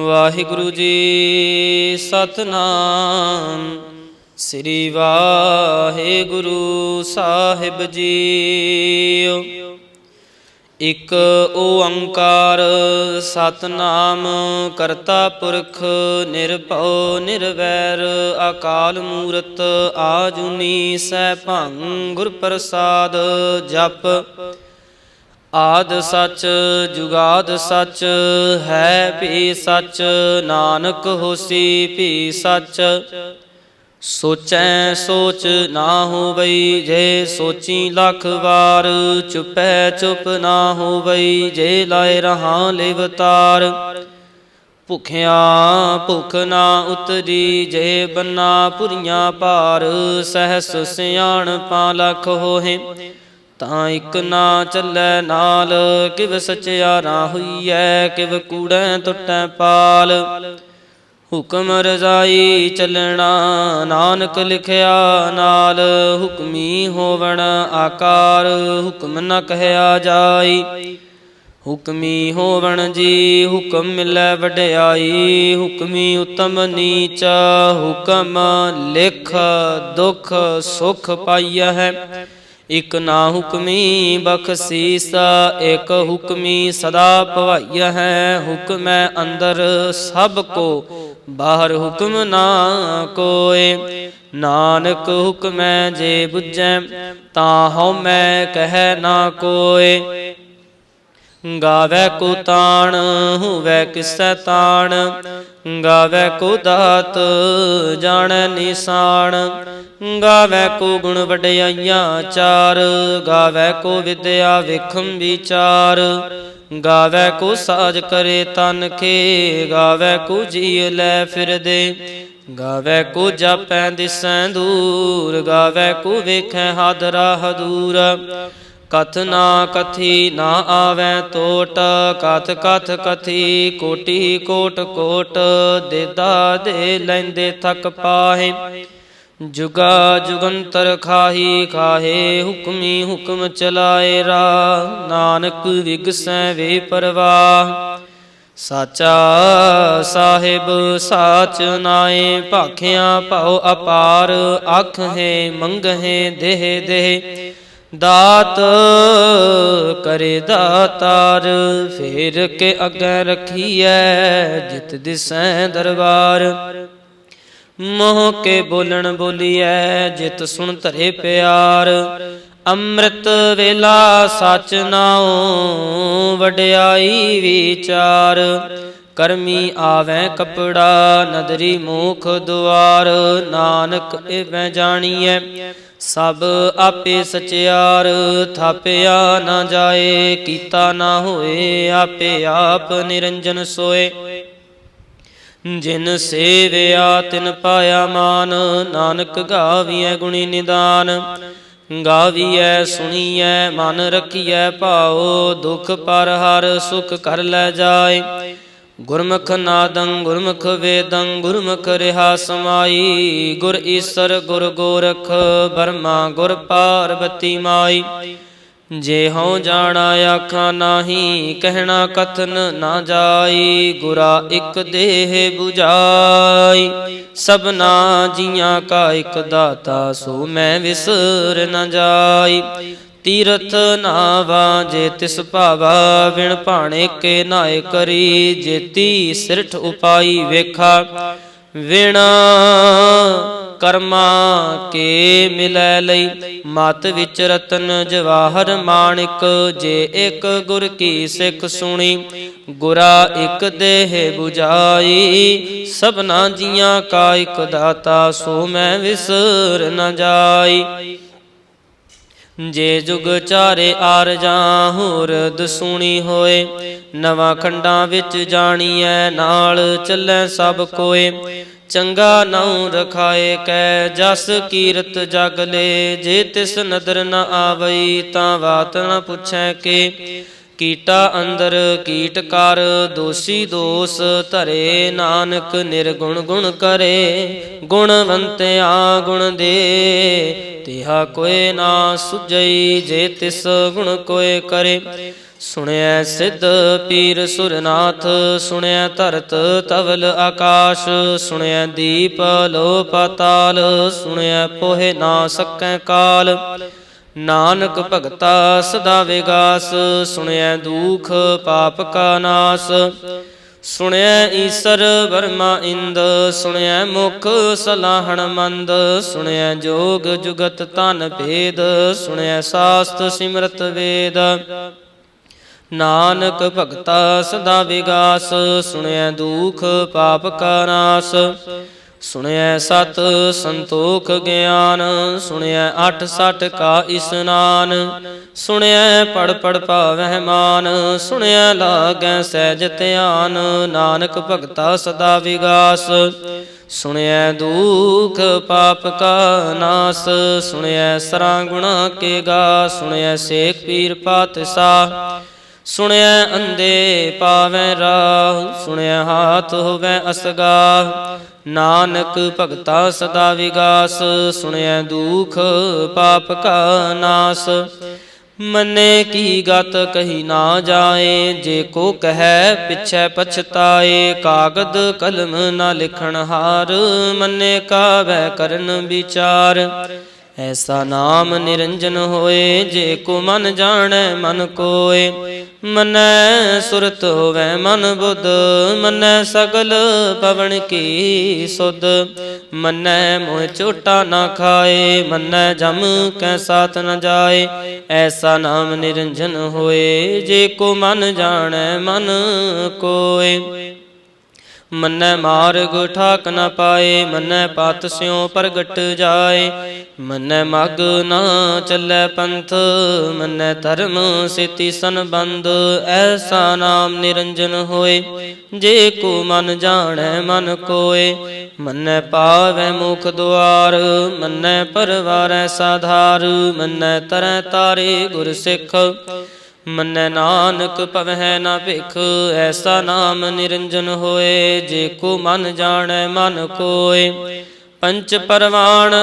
ਵਾਹਿਗੁਰੂ ਜੀ ਸਤਿਨਾਮ ਸ੍ਰੀ ਵਾਹਿਗੁਰੂ ਸਾਹਿਬ JIO. ਇਕ ਓੰਕਾਰ ਸਤਿਨਾਮ ਕਰਤਾ ਪੁਰਖ ਨਿਰਭਉ ਨਿਰਵੈਰ ਅਕਾਲ ਮੂਰਤ ਆਜੂਨੀ ਸੈਭੰ ਗੁਰ ਪ੍ਰਸਾਦ ਜਪ। ਆਦ ਸਚ ਜੁਗਾਦ ਸਚ ਹੈ ਭੀ ਸਚ ਨਾਨਕ ਹੋਸੀ ਭੀ ਸਚ। ਸੋਚੈ ਸੋਚ ਨਾ ਹੋਵਈ ਜੇ ਸੋਚੀ ਲੱਖ ਵਾਰ। ਚੁਪੈ ਚੁਪ ਨਾ ਹੋਵਈ ਜੇ ਲਾਏ ਰਹਾ ਲਿਵਤਾਰ। ਭੁਖਿਆ ਭੁਖ ਨਾ ਉਤਰੀ ਜੇ ਬੰਨਾ ਪੁਰੀਆਂ ਭਾਰ। ਸਹਿਸ ਸਿਆਣਪਾਂ ਲੱਖ ਹੋਹੇ ਤਾਂ ਇਕ ਨਾ ਚੱਲੈ ਨਾਲ। ਕਿਵ ਸਚਿਆਰਾ ਹੋਈਐ ਕਿਵ ਕੂੜੈ ਟੁੱਟੈ ਪਾਲ। ਹੁਕਮ ਰਜ਼ਾਈ ਚੱਲਣਾ ਨਾਨਕ ਲਿਖਿਆ ਨਾਲ। ਹੁਕਮੀ ਹੋਵਣ ਆਕਾਰ ਹੁਕਮ ਨ ਕਹਿਆ ਜਾਈ। ਹੁਕਮੀ ਹੋਵਣ ਜੀ ਹੁਕਮ ਮਿਲੈ ਵਡਿਆਈ। ਹੁਕਮੀ ਉਤਮ ਨੀਚ ਹੁਕਮ ਲਿਖ ਦੁਖ ਸੁਖ ਪਾਈਆ ਹੈ। ਇਕ ਨਾ ਹੁਕਮੀ ਬਖਸ਼ੀਸ ਇਕ ਹੁਕਮੀ ਸਦਾ ਭਵਾਈਆ ਹੈ। ਹੁਕਮੈ ਅੰਦਰ ਸਭ ਕੋ ਬਾਹਰ ਹੁਕਮ ਨਾ ਕੋਇ। ਨਾਨਕ ਹੁਕਮੈ ਜੇ ਬੁਝੈ ਤਾਂ ਹਉਮੈ ਕਹਿ ਨਾ ਕੋਇ। ਗਾਵੈ ਕੋ ਤਾਣ ਹੋਵੈ ਕਿਸੈ ਤਾਣ। ਗਾਵੈ ਕੋ ਦਾਤ ਜਾਣੈ ਨਿਸ਼ਾਨ। ਗਾਵੈ ਕੋ ਗੁਣ ਵਡਿਆਈਆਂ ਚਾਰ। ਗਾਵੈ ਕੋ ਵਿਦਿਆ ਵੇਖਮ ਵਿਚਾਰ। ਗਾਵੈ ਕੋ ਸਾਜ ਕਰੇ ਤਨ ਕੇ। ਗਾਵੈ ਕੋ ਜੀ ਲੈ ਫਿਰਦੇ। ਗਾਵੈ ਕੋ ਜਾਪੈ ਦਿਸੈ ਦੂਰ। ਗਾਵੈ ਕੋ ਵੇਖੈ ਹਾਦਰਾ ਹਦੂਰ। ਕਥ ਨਾ ਕਥੀ ਨਾ ਆਵੈ ਟੋਟ। ਕਥ ਕਥ ਕਥੀ ਕੋਟੀ ਕੋਟ ਕੋਟ। ਦੇਦਾ ਦੇ ਲੈਂਦੇ ਥਕ ਪਾਹੇ। ਜੁਗਾ ਜੁਗੰਤਰ ਖਾਹੀ ਖਾਹੇ। ਹੁਕਮੀ ਹੁਕਮ ਚਲਾਏ ਰਾ ਨਾਨਕ ਵਿਗਸੈ ਵੇ ਪਰਵਾਹ। ਸਾਚਾ ਸਾਹਿਬ ਸਾਚ ਨਾਏ ਭਾਖਿਆ ਭਉ ਅਪਾਰ। ਆਖਹਿ ਮੰਗਹਿ ਦੇਹ ਦੇਹ ਦਾਤ ਕਰੇ ਦਾਤਾਰ। ਫੇਰ ਕੇ ਅੱਗੇ ਰਖੀਐ ਜਿਤ ਦਿਸੈ ਦਰਬਾਰ। ਮੋਹ ਕੇ ਬੋਲਣ ਬੋਲੀਐ ਜਿਤ ਸੁਣ ਧਰੇ ਪਿਆਰ। ਅੰਮ੍ਰਿਤ ਵੇਲਾ ਸਚ ਨਾਉ ਵਡਿਆਈ ਵਿਚਾਰ। ਕਰਮੀ ਆਵੈ ਕਪੜਾ ਨਦਰੀ ਮੂਖ ਦੁਆਰ। ਨਾਨਕ ਇਵੈ ਜਾਣੀਐ ਸਭ ਆਪੇ ਸਚਿਆਰ। ਥਾਪਿਆ ਨਾ ਜਾਏ ਕੀਤਾ ਨਾ ਹੋਏ। ਆਪੇ ਆਪ ਨਿਰੰਜਨ ਸੋਏ। ਜਿਨ ਸੇਵਿਆ ਤਿਨ ਪਾਇਆ ਮਾਨ। ਨਾਨਕ ਗਾਵੀਐ ਗੁਣੀ ਨਿਦਾਨ। ਗਾਵੀਐ ਸੁਣੀਐ ਮਨ ਰਖੀਐ ਭਾਉ। ਦੁਖ ਪਰ ਹਰ ਸੁਖ ਕਰ ਲੈ ਜਾਏ। ਗੁਰਮੁਖ ਨਾਦੰ ਗੁਰਮੁਖ ਵੇਦੰ ਗੁਰਮੁਖ ਰਿਹਾ ਸਮਾਈ। ਗੁਰ ਈਸਰ ਗੁਰ ਗੋਰਖ ਬਰਮਾ ਗੁਰ ਪਾਰਬਤੀ ਮਾਈ। ਜੇ ਹਉ ਜਾਣਾ ਆਖਾਂ ਨਾਹੀ ਕਹਿਣਾ ਕਥਨ ਨਾ ਜਾਈ। ਗੁਰਾ ਇਕ ਦੇਹ 부ਜਾਈ ਸਭਨਾ ਜੀਆਂ ਕਾ ਇਕ ਦਾਤਾ। ਸੋ ਮੈਂ ਵਿਸਰ ਨ ਜਾਈ। ਤੀਰਥ ਨਾਵਾ ਜੇ ਤਿਸ ਭਾਵਾ। ਵਿਣ ਭਾਣੇ ਕੇ ਨਾਏ ਕਰੀ। ਜੇਤੀ ਸਿਰਠ ਉਪਾਈ ਵੇਖਾ। ਵਿਣ ਕਰਮਾ ਕੇ ਮਿਲੈ ਲਈ। ਮਤ ਵਿੱਚ ਰਤਨ ਜਵਾਹਰ ਮਾਣਿਕ। ਜੇ ਇਕ ਗੁਰ ਕੀ ਸਿੱਖ ਸੁਣੀ। ਗੁਰਾ ਇਕ ਦੇਹ 부ਜਾਈ ਸਭਨਾ ਜੀਆਂ ਕਾ ਇਕ ਦਾਤਾ। ਸੋ ਮੈਂ ਵਿਸਰ ਨ ਜਾਈ। ਜੇ ਜੁਗ ਚਾਰੇ ਆਰਜਾਂ ਹੋਰ ਦਸੂਣੀ ਹੋਏ। ਨਵਾਂ ਖੰਡਾਂ ਵਿੱਚ ਜਾਣੀਐ ਨਾਲ ਚੱਲੈ ਸਭ ਕੋਏ। ਚੰਗਾ ਨਾਉ ਰਖਾਏ ਕੈ ਜਸ ਕੀਰਤ ਜਗ ਲੇ। ਜੇ ਤਿਸ ਨਦਰ ਨ ਆਵਈ ਤਾਂ ਬਾਤ ਨ ਪੁੱਛੈ ਕੇ। ਕੀਟਾ ਅੰਦਰ ਕੀਟ ਕਰ ਦੋਸੀ ਦੋਸ ਧਰੇ। ਨਾਨਕ ਨਿਰਗੁਣ ਗੁਣ ਕਰੇ। ਗੁਣਵੰਤਿਆ ਗੁਣ ਦੇ ਤਿਹਾ ਕੋਇ ਨਾ ਸੁਝਈ। ਜੇ ਤਿਸ ਗੁਣ ਕੋਇ ਕਰੇ ਸੁਣਿਐ ਸਿੱਧ ਪੀਰ ਸੁਰਨਾਥ, ਸੁਣਿਐ ਧਰਤ ਤਵਲ ਆਕਾਸ਼, ਸੁਣਿਐ ਦੀਪ ਲੋ ਪਾਤਾਲ, ਸੁਣਿਐ ਪੋਹਿ ਨਾ ਸਕੈ ਕਾਲ। ਨਾਨਕ ਭਗਤਾ ਸਦਾ ਵਿਗਾਸ, ਸੁਣਿਐ ਦੂਖ ਪਾਪ ਕਾ ਨਾਸ। ਸੁਣਿਐ ਈਸਰ ਬਰਮਾ ਇੰਦ, ਸੁਣਿਐ ਮੁਖ ਸਲਾਹਣ ਮੰਦ, ਸੁਣਿਐ ਜੋਗ ਜੁਗਤ ਧਨ ਭੇਦ, ਸੁਣਿਐ ਸਾਸਤ ਸਿਮਰਤ ਵੇਦ। ਨਾਨਕ ਭਗਤਾ ਸਦਾ ਵਿਗਾਸ, ਸੁਣਿਐ ਦੂਖ ਪਾਪ ਕਾ ਨਾਸ। ਸੁਣਿਐ ਸਤ ਸੰਤੋਖ ਗਿਆਨ, ਸੁਣਿਐ ਅਠ ਸਠ ਕਾ ਇਸਨਾਨ, ਸੁਣਿਐ ਪੜ ਪੜ ਭਾਵਹਿ ਮਾਨ, ਸੁਣਿਐ ਲਾਗੈ ਸਹਿਜ ਧਿਆਨ। ਨਾਨਕ ਭਗਤਾ ਸਦਾ ਵਿਗਾਸ, ਸੁਣਿਐ ਦੂਖ ਪਾਪ ਕਾ ਨਾਸ। ਸੁਣਿਐ ਸਰਾਂ ਗੁਣਾ ਕੇ ਗਾ, ਸੁਣਿਐ ਸੇਖ ਪੀਰ ਪਾਤਸ਼ਾਹ, ਸੁਣਿਐ ਅੰਧੇ ਪਾਵੈ ਰਾਹ, ਸੁਣਿਐ ਹਾਥ ਹੋਵੈ ਅਸਗਾਹ। ਨਾਨਕ ਭਗਤਾ ਸਦਾ ਵਿਗਾਸ, ਸੁਣਿਐ ਦੂਖ ਪਾਪ ਕਾ ਨਾਸ। ਮੰਨੇ ਕੀ ਗਤ ਕਹੀ ਨਾ ਜਾਏ, ਜੇ ਕੋ ਕਹੈ ਪਿਛੈ ਪਛਤਾਏ। ਕਾਗਦ ਕਲਮ ਨਾ ਲਿਖਣ ਹਾਰ, ਮੰਨੇ ਕਾਵੈ ਕਰਨ ਵਿਚਾਰ। ਐਸਾ ਨਾਮ ਨਿਰੰਜਨ ਹੋਏ, ਜੇ ਕੋ ਮਨ ਜਾਣੈ ਮਨ ਕੋਇ। ਮੰਨੈ ਸੁਰਤ ਹੋਵੈ ਮਨ ਬੁੱਧ, ਮੰਨੈ ਸਗਲ ਪਵਨ ਕੀ ਸੁਧ। ਮੰਨੈ ਮੋਹ ਝੋਟਾ ਨਾ ਖਾਏ, ਮੰਨੈ ਜਮ ਕੈ ਸਾਥ ਨ ਜਾਏ। ਐਸਾ ਨਾਮ ਨਿਰੰਜਨ ਹੋਏ, ਜੇ ਕੋ ਮਨ ਜਾਣੈ ਮਨ ਕੋਇ। ਮੰਨੈ ਮਾਰਗ ਠਾਕ ਨ ਪਾਏ, ਮੰਨੈ ਪਤ ਸਿਉ ਪ੍ਰਗਟ ਜਾਏ। ਮੰਨੈ ਮਗ ਨਾ ਚੱਲੈ ਪੰਥ, ਮੰਨੈ ਧਰਮ ਸੇਤੀ ਸੰਬੰਧ। ਐਸਾ ਨਾਮ ਨਿਰੰਜਨ ਹੋਏ, ਜੇ ਕੋ ਮਨ ਜਾਣੈ ਮਨ ਕੋਇ। ਮੰਨੈ ਪਾਵੈ ਮੁਖ ਦੁਆਰ, ਮੰਨੈ ਪਰਵਾਰੈ ਸਾਧਾਰ। ਮੰਨੈ ਤਰੈ ਤਾਰੇ ਗੁਰ ਸਿੱਖ, ਮੰਨੈ ਨਾਨਕ ਭਵਹਿ ਨਾ ਭਿਖ। ਐਸਾ ਨਾਮ ਨਿਰੰਜਨ ਹੋਏ, ਜੇ ਕੋ ਮਨ ਜਾਣੈ ਮਨ ਕੋਇ। ਪੰਚ ਪਰਵਾਣ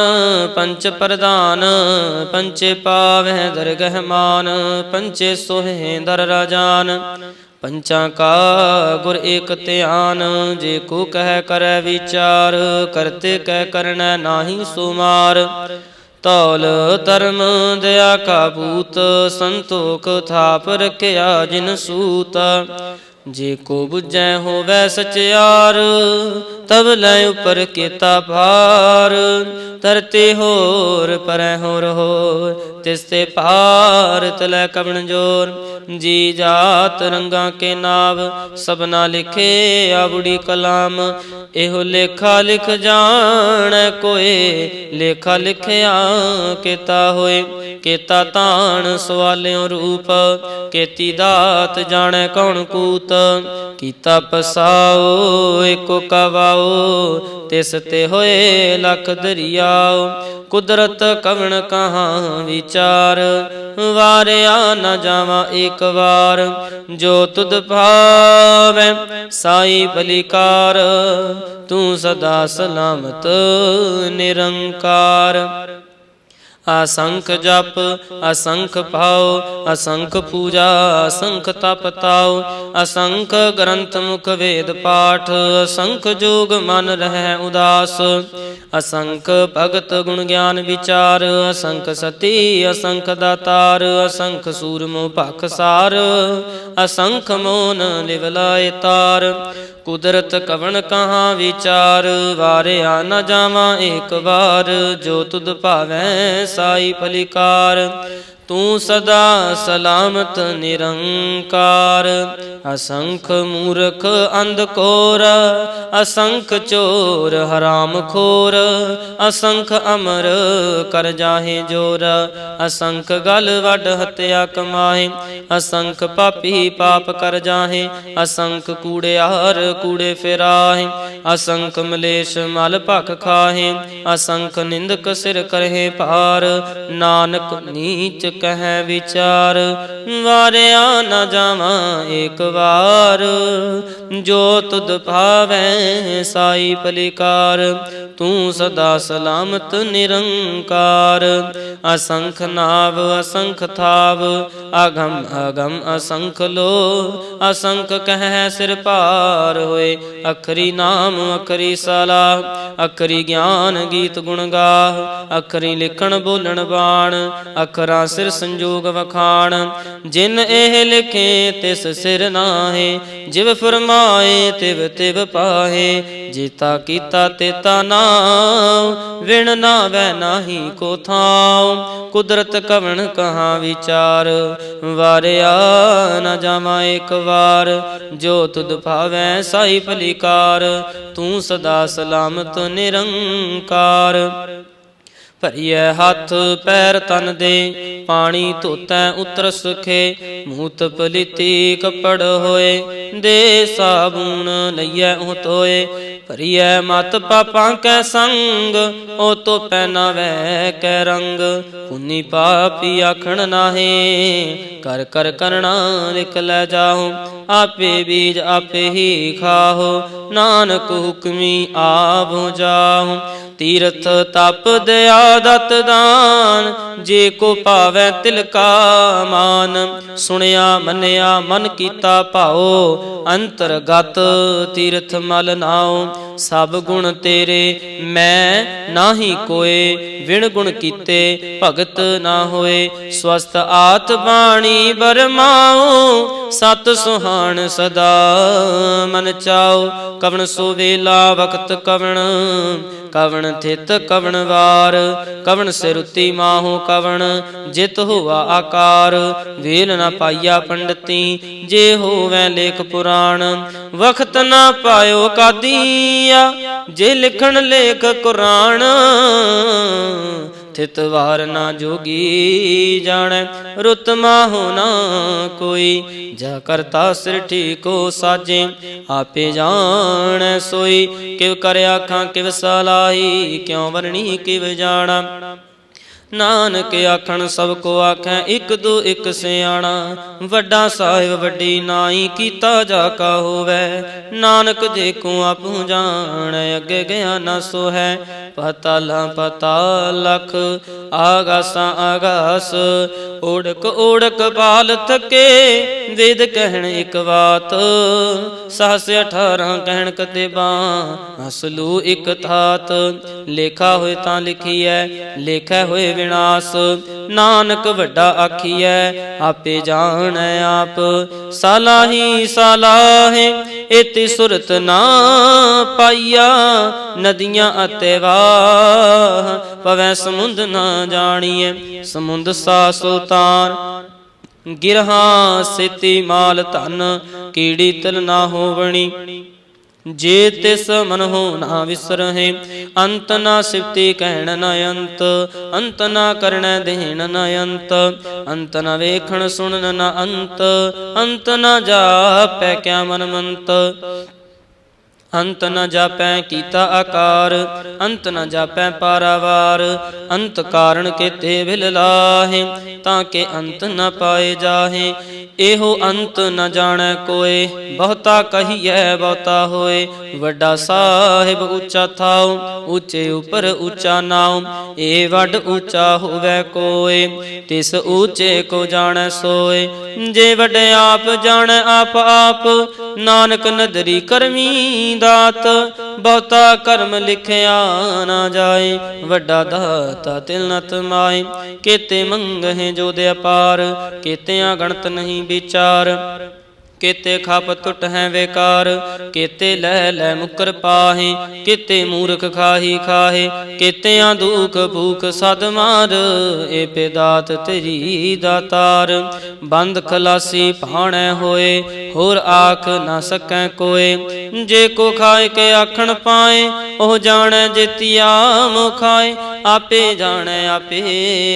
ਪੰਚ ਪ੍ਰਧਾਨ, ਪੰਚੇ ਪਾਵਹਿ ਦਰਗਹਿ ਮਾਨ। ਪੰਚੇ ਸੋਹੇ ਦਰ ਰਾਜਾਨ, ਪੰਚਾਂ ਕਾ ਗੁਰ ਏਕ ਧਿਆਨ। ਜੇ ਕੋ ਕਹਿ ਕਰੈ ਵਿਚਾਰ, ਕਰਤੇ ਕਹਿ ਕਰਨੈ ਨਾਹੀ ਸੁਮਾਰ। ਧੌਲ ਧਰਮ ਦਇਆ ਕਾ ਭੂਤ, ਸੰਤੋਖ ਥਾਪ ਰਖਿਆ ਜਿਨ ਸੂਤ। ਜੇ ਕੋ ਬੁਝੈ ਹੋਵੈ ਸਚਿਆਰ, ਤਬ ਲੈ ਉਪਰ ਕੀਤਾ ਭਾਰ। ਧਰਤੀ ਹੋਰ ਪਰੈ ਹੋਰ ਹੋਇ, ਤਿਸ ਤੇ ਭਾਰ ਤਲੈ ਕਵਣ ਜੋਰ। ਜੀ ਜਾਤ ਰੰਗਾਂ ਕੇ ਨਾਵ, ਸਭਨਾ ਲਿਖੇ ਆਵੜੀ ਕਲਾਮ। ਇਹੋ ਲੇਖਾ ਲਿਖ ਜਾਣੈ ਕੋਇ, ਲੇਖਾ ਲਿਖਿਆ ਕੀਤਾ ਹੋਏ। ਕੀਤਾ ਤਾਣ ਸਵਾਲਿਓ ਰੂਪ, ਕੀਤੀ ਦਾਤ ਜਾਣੈ ਕੌਣ ਕੂਤ। ਕੀਤਾ ਪਸਾਓ ਏਕੋ ਕਵਾਓ, ਤਿਸ ਤੇ ਹੋਏ ਲਖ ਦਰਿਆਓ। ਕੁਦਰਤ ਕਵਣ ਕਹਾਂ ਵਿਚਾਰ, ਵਾਰਿਆ ਨਾ ਜਾਵਾਂ ਏਕ ਵਾਰ। ਜੋ ਤੁਧ ਭਾਵੈ ਸਾਈ ਭਲੀਕਾਰ, ਤੂੰ ਸਦਾ ਸਲਾਮਤ ਨਿਰੰਕਾਰ। असंख जप असंख भाव, असंख पूजा असंख तप ताव। असंख ग्रंथ मुख वेद पाठ, असंख जोग मन रहै उदास। असंख भगत गुण ज्ञान विचार, असंख सती असंख दातार। असंख सूरमो भख सार, असंख मोन लिवलाए तार। कुदरत कवन कहाँ विचार, वारिया न जावा एक बार। जो तुध भावै साई फलिकार, तू सदा सलामत निरंकार। असंख मूर्ख अंधकोर, असंख चोर हराम खोर। असंख अमर कर जाहे जोर, असंख गल वड हत्या कमाहे। असंख पापी पाप कर जाहे, असंख कूड़ियार कूड़े फिराहे। असंख मलेश मल भख खाहे, असंख निंदक सिर करहे पार। नानक नीच कह विचार, वारिया न जावा एक बार। जो तुद भावै साई पलिकार। तू सदा सलामत निरंकार। असंख नाव असंख थाव अगम अगम असंख लो। असंख कह सिर पार होए अखरी नाम अखरी सलाह। अखरी ज्ञान गीत गुण गाह। अखरी लिखण बोलण बाण। अखरा सिर संजोग वखाण। जिन एह लिखे तिस सिर नाहे। जिव फरमाए तिव तिव पाहे। जेता कीता तेता नाम। विण नावै नाही को थाव। कुदरत कवण कहाँ विचार। वारिया न जावा एक वार। जो तुद भावै साई भलीकार। तू सदा सलामत निरंकार। भरिए हाथ पैर तन दे पानी धोतै उतर सुखे। मूत पलीती कपड़ होए दे साबुन लइए ऊह धोए। भरिए मत पापां कै संग ओ तो पहनावै कै रंग। पुन्नी पापी आखण नाहे कर कर करना लिख लै जाओ। आपे बीज आपे ही खाओ नानक हुक्मी आप जाओ। तीरथ तप दया दत दान जे को पावै तिल का मान। सुनिया मनिया मन कीता भाओ अंतरगत तीरथ मल नाओ। सब गुण तेरे मैं नाही कोय विण गुण कीते भगत ना होए। स्वस्थ आत बाणी बरमाओ सत सुहान सदा मन चाओ। कवण सो वेला वक्त कवण कवण थित कवण वार। कवण सिरुति माहु कवण जित होवा आकार। वेल न पाइया पंडिती जे होवै लेख पुराण। वक्त न पायो कादिया जे लिखण लेख कुरान। थित वार ना जोगी जानै रुत माहु ना कोई। जा करता सृष्टि को साजे आपे जानै सोई। किव कर आखां किव सलाही क्यों वरणी किव जाना। नानक आखण सब को आखै इक दो इक सियाणा। वड्डा साहिब वड्डी नाई कीता जाका होवै। नानक जे को आपू जानै अगे गया ना सो है। पताला पताल लख आगासां आगास। ओढ़क ओढ़क बाल थके वेद कहण इक बात। सहस 18 कहण कतेबा असलू इक थात। लेखा होए तां लिखीਐ लेखै होए विनाश। नानक वड्डा आखिए आपे जानै आप। सालाही सालाहे एति सुरत ना पाइया। नदियां अते वाह पवै समुंद ना जानिए। समुंद सा सुल्तान गिरहा सेती माल धन। कीड़ी तिल ना होवणी जे तिस मन हो ना विसरहे। अंत ना सिफती कहण न अंत। अंत ना करण देहण न अंत। अंत न वेखण सुनन न अंत। अंत न जापै क्या मन मंत। अंत न जापै कीता आकार। अंत न जापै पारावार। अंत कारण केते विल लाहे ताके अंत न पाए जाहे। एहो अंत न जानै कोय बहुता कहिए बहुता होए। वड्डा साहिब ऊंचा थाओ ऊंचे उपर ऊंचा नाओ। ए वड ऊंचा होवै कोय तिस ऊंचे को जानै सोय। जे वड आप जानै आप आप नानक नदरी करमी दात। बहुता कर्म लिखिया ना जाए वड्डा दाता तिल न तमाए। केते मंगहे जो दे अपार केतिया गणत नहीं विचार। केते खप टुट हैं बेकार केते लह लह मुकर पाहे। केते मूर्ख खाही खाहे केतिया दुख भूख सद मार। ए पेदात तेरी दातार बंद खलासी भाणै होए होर आख ना सकै कोय। जे को खाए के आखण पाए ओह जाने जेतिया मोह खाए। आपे जाने आपे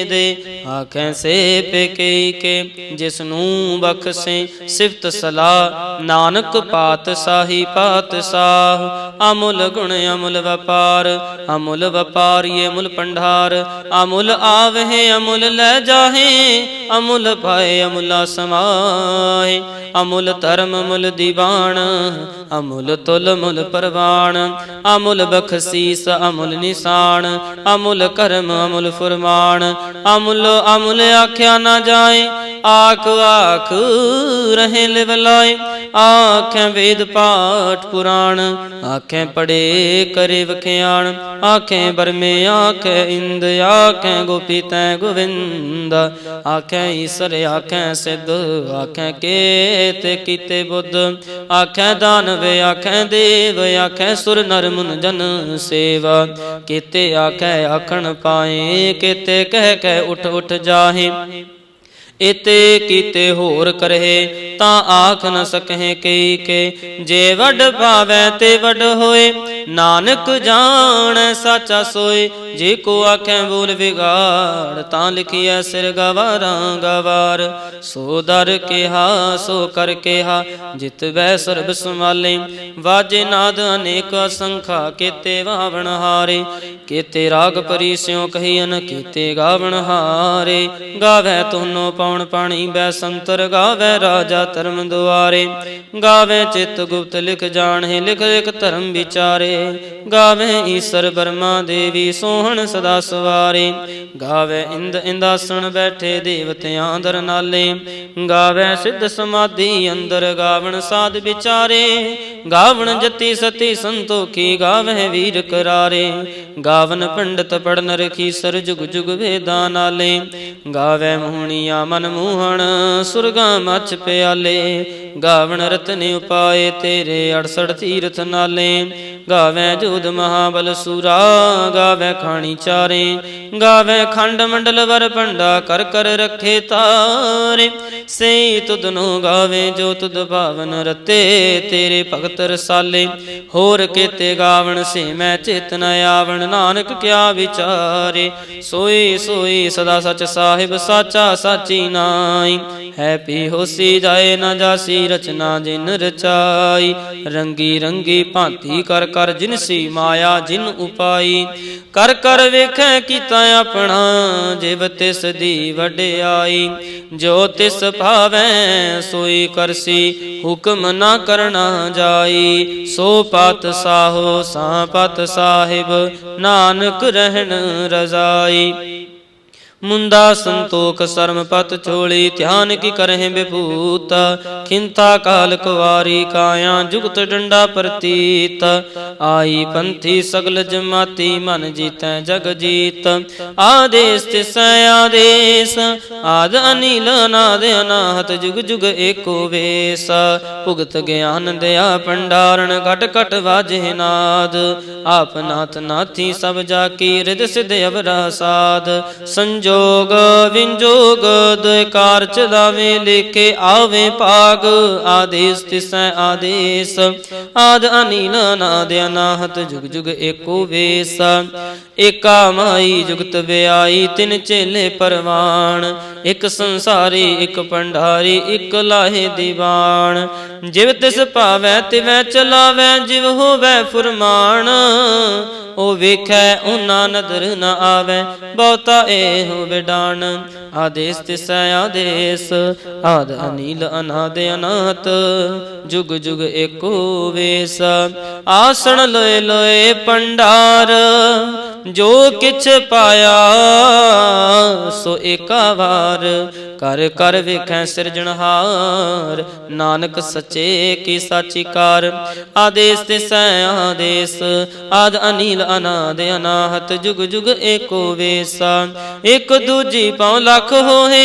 दे। आखें से पेकई के जिसनू बख्शे सिफत सलाह, नानक पातशाही पातशाह। अमुल गुण अमुल व्यापार, अमुल व्यापार ये अमुल भंडार। अमुल आवहे अमुल ले जाहे, अमुल पाए अमुला समाए। अमुल धर्म अमुल दीवान, अमुल तुल अमुल परवान। अमुल बख्शीस अमुल निशान, अमुल कर्म अमुल फुरमान। अमुल अमुल आख्या ना जाए, आख आख रहे लिवलाए। आखें वेद पाठ पुराण, आखें पढ़े करे वख्याण। आखें बरमे आखें इंद, आखें गोपी तै गोविंद। आखें ईश्वर आखें सिद्ध, आखें केते कीते बुद्ध। आखें दानव आखें देव, आखें सुर नर मुन जन सेवा। केते आखें आखण पाए, केते कह कह उठ उठ जाहे। एते कीते होर करहे, तां आख न सकहें कई के। जे वड पावै ते वड होए, नानक जाने साचा सोए। जे को आखें बोल बिगाड़, तां लिखिए सिर गवारा गवार। सो दर केहा सो कर केहा, जित वै सर्ब संभाले। वाजे नाद अनेक असंखा, केते वावण हारे। केते राग परी स्यों कहियन, केते गावण हारे। गावै तुनो पौन पाणी बैसंतर, गावै राजा धर्म दुआरे। गावै चित गुप्त लिख जाने, लिख लिख धर्म विचारे। गावै ईश्वर ब्रह्मा देवी, सोहन सदा सवारे। गावै इंद इंदासन बैठे, देवतियां दर नाले। गावै सिद्ध समाधि अंदर, गावण साध विचारे। गावण जति सती संतोखी, गावै वीर करारे। गावन पंडित पढ़न रखी, सर जुग जुग वेदा नाले। गावै मोहनिया मन मोहन, सुरगा मच प्याले। गावण रतन उपाय तेरे, 68 तीर्थ नाले। गावै जोध महाबल सूरा, गावै खाणी चारे। गावै खंड मंडल वर पंडा, कर कर रखे तारे। से तुदनो गावे जो तुद भावन रते, तेरे भगत रसाले। होर केते गावण से मैं चेत न आवण, नानक क्या विचारे। सोई सोई सदा सच साहिब, साचा साची नाई। है पी होसी जाए न जासी, रचना जिन रचाई। रंगी रंगी भांति कर कर जिनसी माया जिन उपाई। कर कर वेखें कीता अपना, जिव तिस दी वड्याई। जो तिस भावैं सोई करसी, हुक्म ना करना जाई। सो पत साहो सा पत साहिब, नानक रहन रजाई। मुंदा संतोख शर्म पत चोली, ध्यान की करहे विभूत। खिंता काल कुवारी काया, जुगत डंडा प्रतीत। आई पंथी सगल जमाती, मन जीतै जग जीत। आदेश तिसै आदेश, आद अनिल अनाद अनाहत। जुग जुग एको वेश, भुगत ज्ञान दया भंडारण। घट घट वाजे नाद, आप नाथ नाथी सब जाकी। रिद सिद्ध अवरा साध, संजो जोग विंजोग दुकार चलावे। लेके आवे पाग, आदेश तिसै आदेश। आद अनिल अनाद अनाहत, जुग जुग एको वेश। एका माई जुगत व्याई, तिन चेले परवान। एक संसारी एक भंडारी, एक लाहे दीवान। जिव तिस पावै तिवै चलावै, जिव होवै फुरमान। ओ वेखै उना नदर न आवे, बहुता एहो विडान। आदेश तिसै आदेश, आद अनिल अनाद अनाहत। जुग जुग एको वेश। आसन लोए लोए भंडार, जो किछ पाया सो एका वार। कर कर वेखै सिरजनहार, नानक सच्चे की साची कार। आदेश तिसै आदेश, आद अनिल अनाद अनाहत। जुग जुग एको वेश। एक दूजी पाँव लख होए,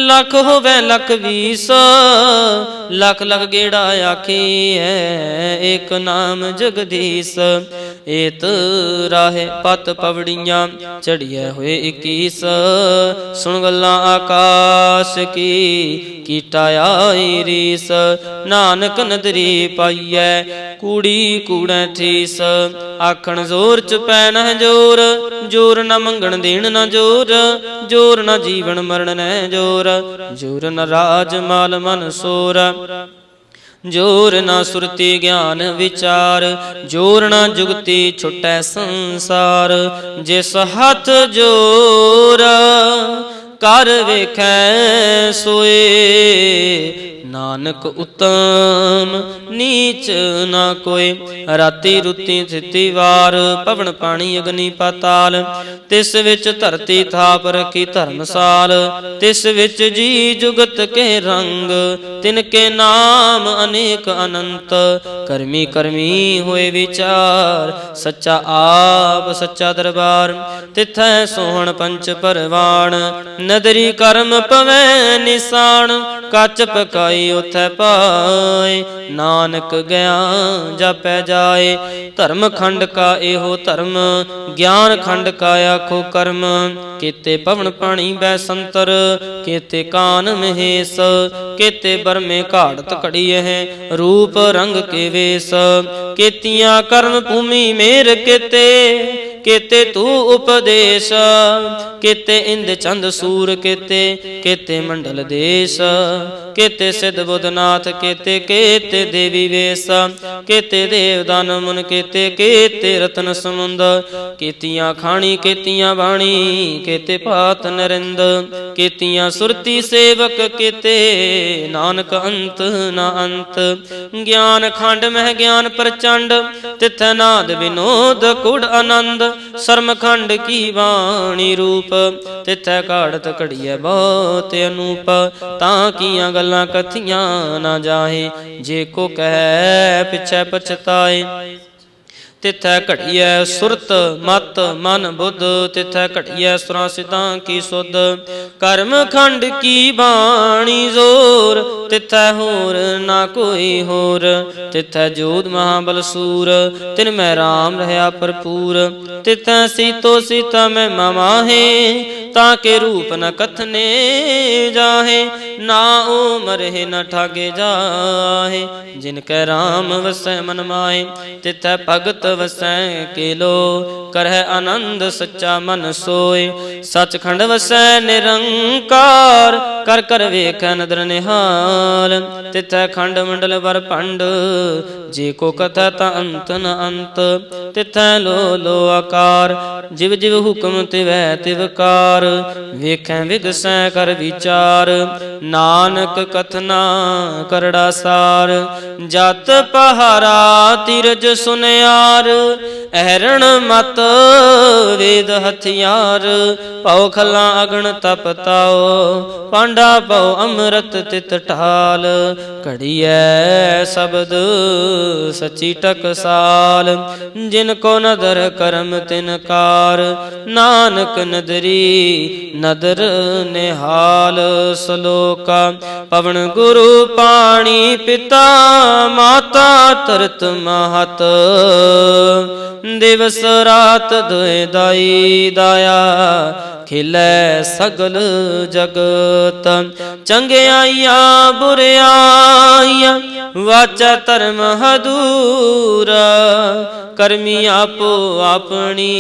लख होवै लख बीस। लख लख गेड़ा आखी है, एक नाम जगदीश। एत राहे पत पवड़ियां, चढ़िए हुए 21। सुन गल्लां आकाश की, कीटा आई रीस। नानक नदरी पाइयै कूड़ी कूड़ै ठीस। आखण जोर च पै न जोर, जोर न मंगण देण न जोर, जोर न जीवन मरण न जोर, जोर न राज माल मन सोर, जोर न सुरति ज्ञान विचार, जोर न जुगति छुटै संसार। जिस हथ जोर कर वेखै सोए, नानक उत्तम नीच ना कोय। राति रुति थिति वार, पवन पानी अग्नि पाताल, तिस विच धरती थाप रखी धर्मसाल। तिस विच जी जुगत के रंग, तिनके नाम अनेक अनंत। करमी करमी होए विचार, सच्चा आप सच्चा दरबार। तिथै सोहण पंच परवान, नदरी कर्म पवै निशान। कच पकाई उथै पाए, नानक गया जापै जाए। धर्म खंड का एहो धर्म, ज्ञान खंड का आखो कर्म। केते पवन पानी बैसंतर, केते कान महेश, केते बरमे घाड़त घड़िय है रूप रंग के वेश। केतियां कर्म भूमि मेर केते, केते तू उपदेश। केते इंद चंद सूर केते, केते मंडल देश। केते सिद्ध बुधनाथ केते, केते देवी वेश। केते देव दान मुन केते, केते रतन समुंद। केतियां खाणी केतियां बाणी, केते पात नरिंद। केतियां सुरती सेवक केते, नानक अंत न अंत। ज्ञान खंड मह ज्ञान प्रचंड, तिथै नाद विनोद कुड़ आनंद। शर्म खंड की वाणी रूप, तिथै घाड़त घड़िए बहुत अनूप। तां कियां गल्लां कथियां ना जाहे, जे को कह पिछै पछताए। तिथै घड़िए सुरत मत मन बुध, तिथै घड़िए सुरां सिद्धां की सुध। कर्म खंड की बाणी जोर, तिथै होर ना कोई होर। तिथै जोध महाबल सूर, तिन मैं राम रहया भरपूर। तिथै सीतो सीता मैं माहे, ताके रूप न कथने जाहे। ना ओ मरहे न ठागे जाहे, जिनकै राम वसै मन माहे। तिथै भगत वसै केलो, करह आनंद सच्चा मन सोय। सचखंड वसै निरंकार, कर कर वेखै नदर निहाल। तिथै खंड मंडल वर भंड, जे को कथै ता अंत न अंत। तिथै लो लो आकार, जिव जिव हुक्म तिवै तिवकार। वेखै विगसै कर विचार, नानक कथना करड़ा सार। जत पहारा तीरज सुनियार, अहरण मत वेद हथियार। पौ खला अगण तप ताओ, पांडा पौ अमृत तित ढाल। घड़िए शब्द सची टकसाल, जिनको नदर करम तिनकार। नानक नदरी नदर निहाल। सलोका पवन गुरु पाणी पिता, माता तरत महत। दिवस रात दुए दाई दाया, खिलै सगल जगत। चंगियाइया बुरियाइया, वाचा धर्म हदूरा। करमी आपो अपनी,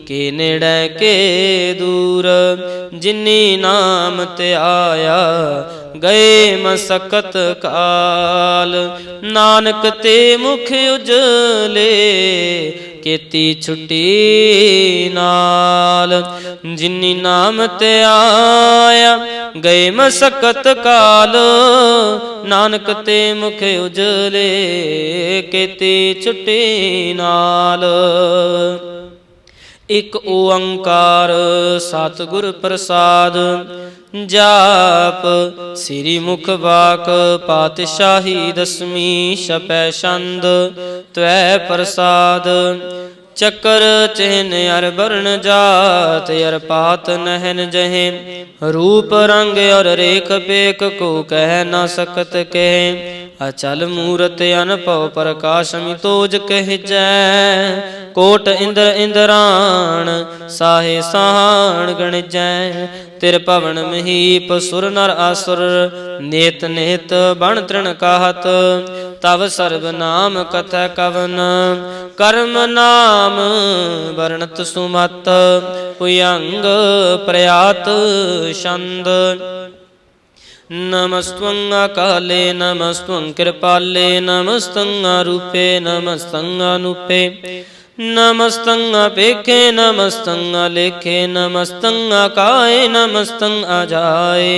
के नेड़े के दूर। जिनी नाम ते आया, गए मसकत काल। नानक ते मुख उजले, केती छुट्टी नाल। जिनी नाम ते आया, गए मसकत काल। नानक ते मुख उजले, केती छुट्टी नाल। एक ओंकार सतगुर प्रसाद, जाप श्री मुख बाक पातशाही दसवीं। छपै छंद त्वै प्रसाद, चक्र चिन्ह अर वर्ण जात। अर पात नहन जहे, रूप रंग और रेख पेख को कह न सकत कह। अचल मूरत अनपव प्रकाश मितोज कह जै, कोट इंद्र इंद्राण साहे साहान गणिजै। तिर भवन महीप सुर नर आसुर नेत नेत बण तृण कहत। तव सर्व नाम कथै कवन कर्म नाम वर्णत सुमत। पुयंग प्रयात छंद। नमस्त्वं अकाले नमस्त्वं कृपाले नमस्तं अरूपे नमस्तं अनूपे नमस्तं अपेखे नमस्तं अलेखे नमस्तं अकाये नमस्तं अजाये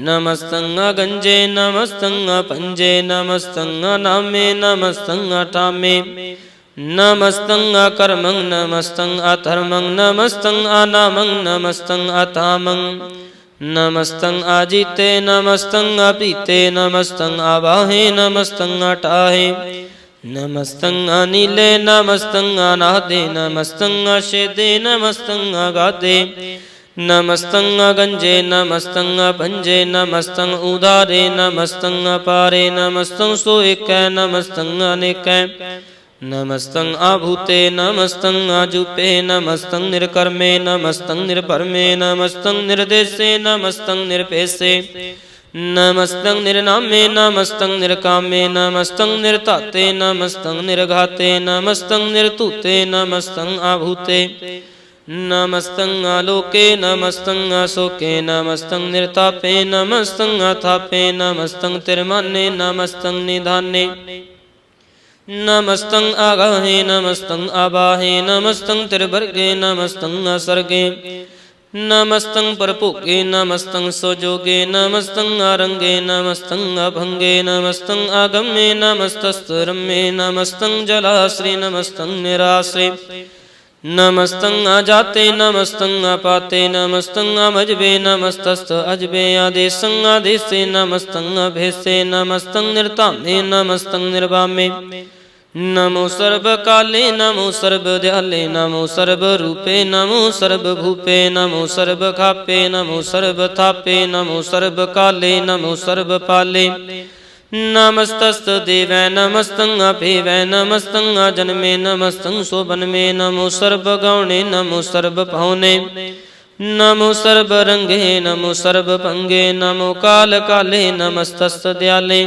नमस्तं अगंजे नमस्तं अपंजे नमस्तं अनामे नमस्तं अठामे नमस्तं अकर्मं नमस्तं अधर्मं नमस्तं अनामं नमस्तं अतामं नमस्तं आजीते नमस्तं अपीते नमस्तं आवाहे नमस्तं अटाहे नमस्तं अनिले नमस्तं अनादे नमस्तं अशेदे नमस्तं अगाधे नमस्तं अगंजे नमस्तं अपंजे नमस्तं उदारे नमस्तं अपारे नमस्तं सोएकै नमस्तं अनेकै नमस्तं आभूते नमस्तं आजूपे नमस्तं निर्कर्मे नमस्तं निर्भर्मे नमस्तं निर्देशे नमस्तं निरपेशे नमस्तं निर्नामे नमस्तं निर्कामे नमस्तं निर्ताते नमस्तं निर्घाते नमस्तं निर्तूते नमस्तं आभूते नमस्तं आलोके नमस्तं अशोके नमस्तं निर्तापे नमस्तं अथापे नमस्तं तिरमाने नमस्तं निधाने नमस्तं आगाहे नमस्तं आबाहे नमस्तं त्रिवर्गे नमस्तं असर्गे नमस्तं परपोगे नमस्तं स्वजोगे नमस्तं आरंगे नमस्तं अभंगे नमस्तं आगम्ये नमस्तस्तरम्ये नमस्तं जलाश्रे नमस्तं निराश्रे नमस्तं अजाते नमस्तं अपाते नमस्तं अमजबे नमस्तस्त अजबे आदेशं आदेशे नमस्तं अभेसे नमस्तं निर्तामे नमस्तं निर्वामे नमो सर्वकाले नमो सर्वदयाले नमो सर्वरूपे नमो सर्वभूपे नमो सर्वखापे नमो सर्वथापे नमो सर्वकाले नमो सर्वपाले नमस्तस्तदेवै नमस्तं अभेवै नमस्तं अजन्मे नमस्तं शोभनमे नमो सर्वगौणे नमो सर्वभौने नमो सर्वरंगे नमो सर्वभंगे नमो कालकाले नमस्तस्तदयाले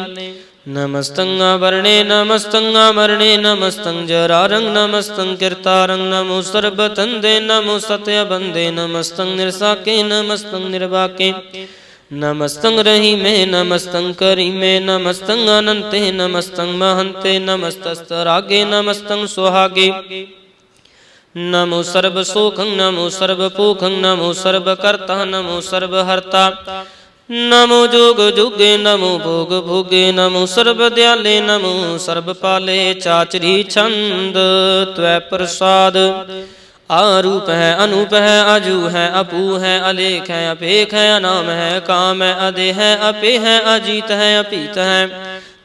नमस्तं आवर्णे नमस्तं आमरणे नमस्तं जरारं नमस्तं कीर्तारं नमो सर्वतंदे नमो सत्यबंदे नमस्तं निर्साके नमस्तं निर्वाके नमस्तं रहीमे नमस्तं करीमे नमस्तं अनंते नमस्तं महन्ते नमस्तस्तरागे नमस्तं सुहागे नमो सर्वसुखं नमो सर्वपोखं नमो सर्वकर्ता नमो सर्वहर्ता नमो जोग जुगे नमो भोग भोगे नमो सर्वदयाले नमो सर्वपाले चाचरी छंद त्वै प्रसाद आरूप है अनूप है अजू है अपू है अलेख है अपेख है अनाम है काम है अदे है अपे है अजीत है अपीत है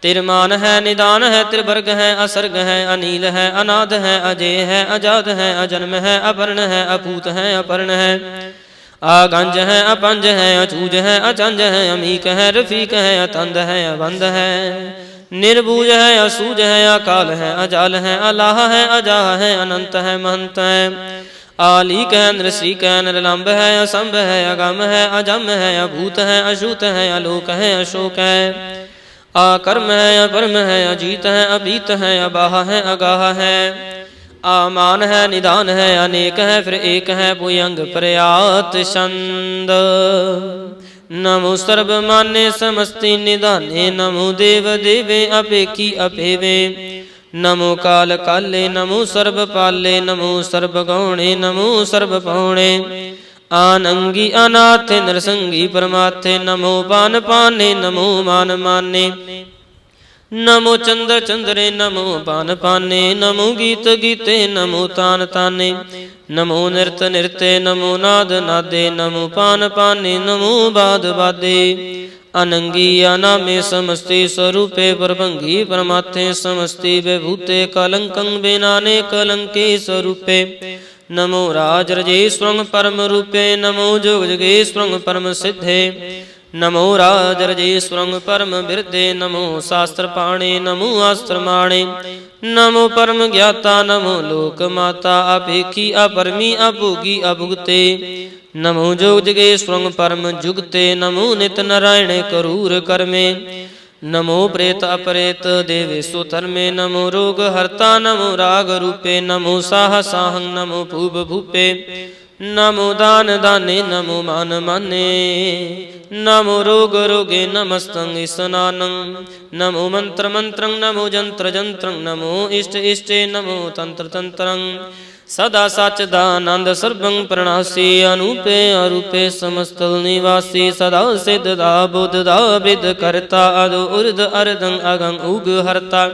तिरमान है निदान है त्रिवर्ग है असर्ग है अनील है अनाद है अजय है अजाद है अजन्म है अपर्ण है अपूत है अपर्ण है आगंज है अपंज है अचूज है अचंज है अमीक है रफीक है अतंद है अबंध है निर्बूज है असूज है अकाल है अजाल है अलाह है अजाह है अनंत है महंत है आलीक है नृसिक है निर्लंब है असंभ है अगम है अजम है अभूत है अशूत है अलोक है अशोक है आकर्म है अपरम है अजीत है अभीत है अबाह है अगाह है आमान है निदान है अनेक है फिर एक है पुयंग प्रयात छंद नमो सर्वमान्य समस्ति निदाने नमो देव देवे अपेखी अपेवे नमो काल काले नमो सर्वपाले नमो सर्वगौणे नमो सर्वपौणे आनंगी अनाथ नरसंगी परमाथे नमो पान पाने नमो मान माने नमो चंद्र चंद्रे नमो पान पाने नमो गीत गीते नमो तान ताने नमो नृत नृत्य नमो नाद नादे नमो पान पाने नमो बाद बादे अनंगी अनामे समस्ति स्वरूपे प्रभंगी परमात्थे समस्ति विभूते कलंकं बेनाने कलंके स्वरूपे नमो राजरजेश्वरं परम रूपे नमो जोगजगेश्वरं परम सिद्धे नमो राजरजेश्वरं परम बिरदे नमो शास्त्र पाणे नमो अस्त्र माणे नमो परम ज्ञाता नमो लोक माता अपेखी अपरमी अभोगी अभुगते नमो जोग जगेश्वरं परम जुगते नमो नित नारायण करूर कर्मे नमो प्रेत अपरेत देवेशु धर्मे नमो रोग हर्ता नमो राग रूपे नमो साह साहं नमो भूप भूपे नमो दान दाने नमो मान माने नमो रोग रोगे नमस्तं ईशनानं नमो मंत्र मंत्रं नमो जंत्र जंत्रं नमो इष्ट इष्टे नमो तंत्र तंत्रं सदा सच्चिदानंद सर्वं प्रणासी अनूपे अरूपे समस्त निवासी सदा सिद्धदा बुद्धदा विद करता अदो उर्ध अर्धं अगं उग हरता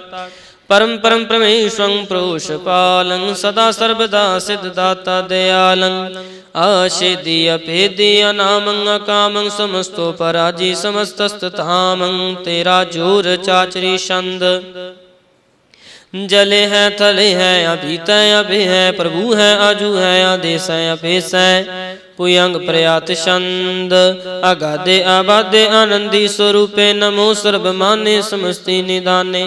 परम परम परमेश्वरं प्रोषपालं सदा सर्वदा सिद्धदाता दयालं आशेदि अभेदि अनामं अकामं समस्तो पराजी समस्तस्ततामं तेरा जोर चाचरी छंद जले है थले है अभीत अभि है प्रभु है आजू है आदेश है अभेश है पुयंग प्रयात छंद अगाधे आबादे आनंदी स्वरूपे नमो सर्वमाने समस्ति निदाने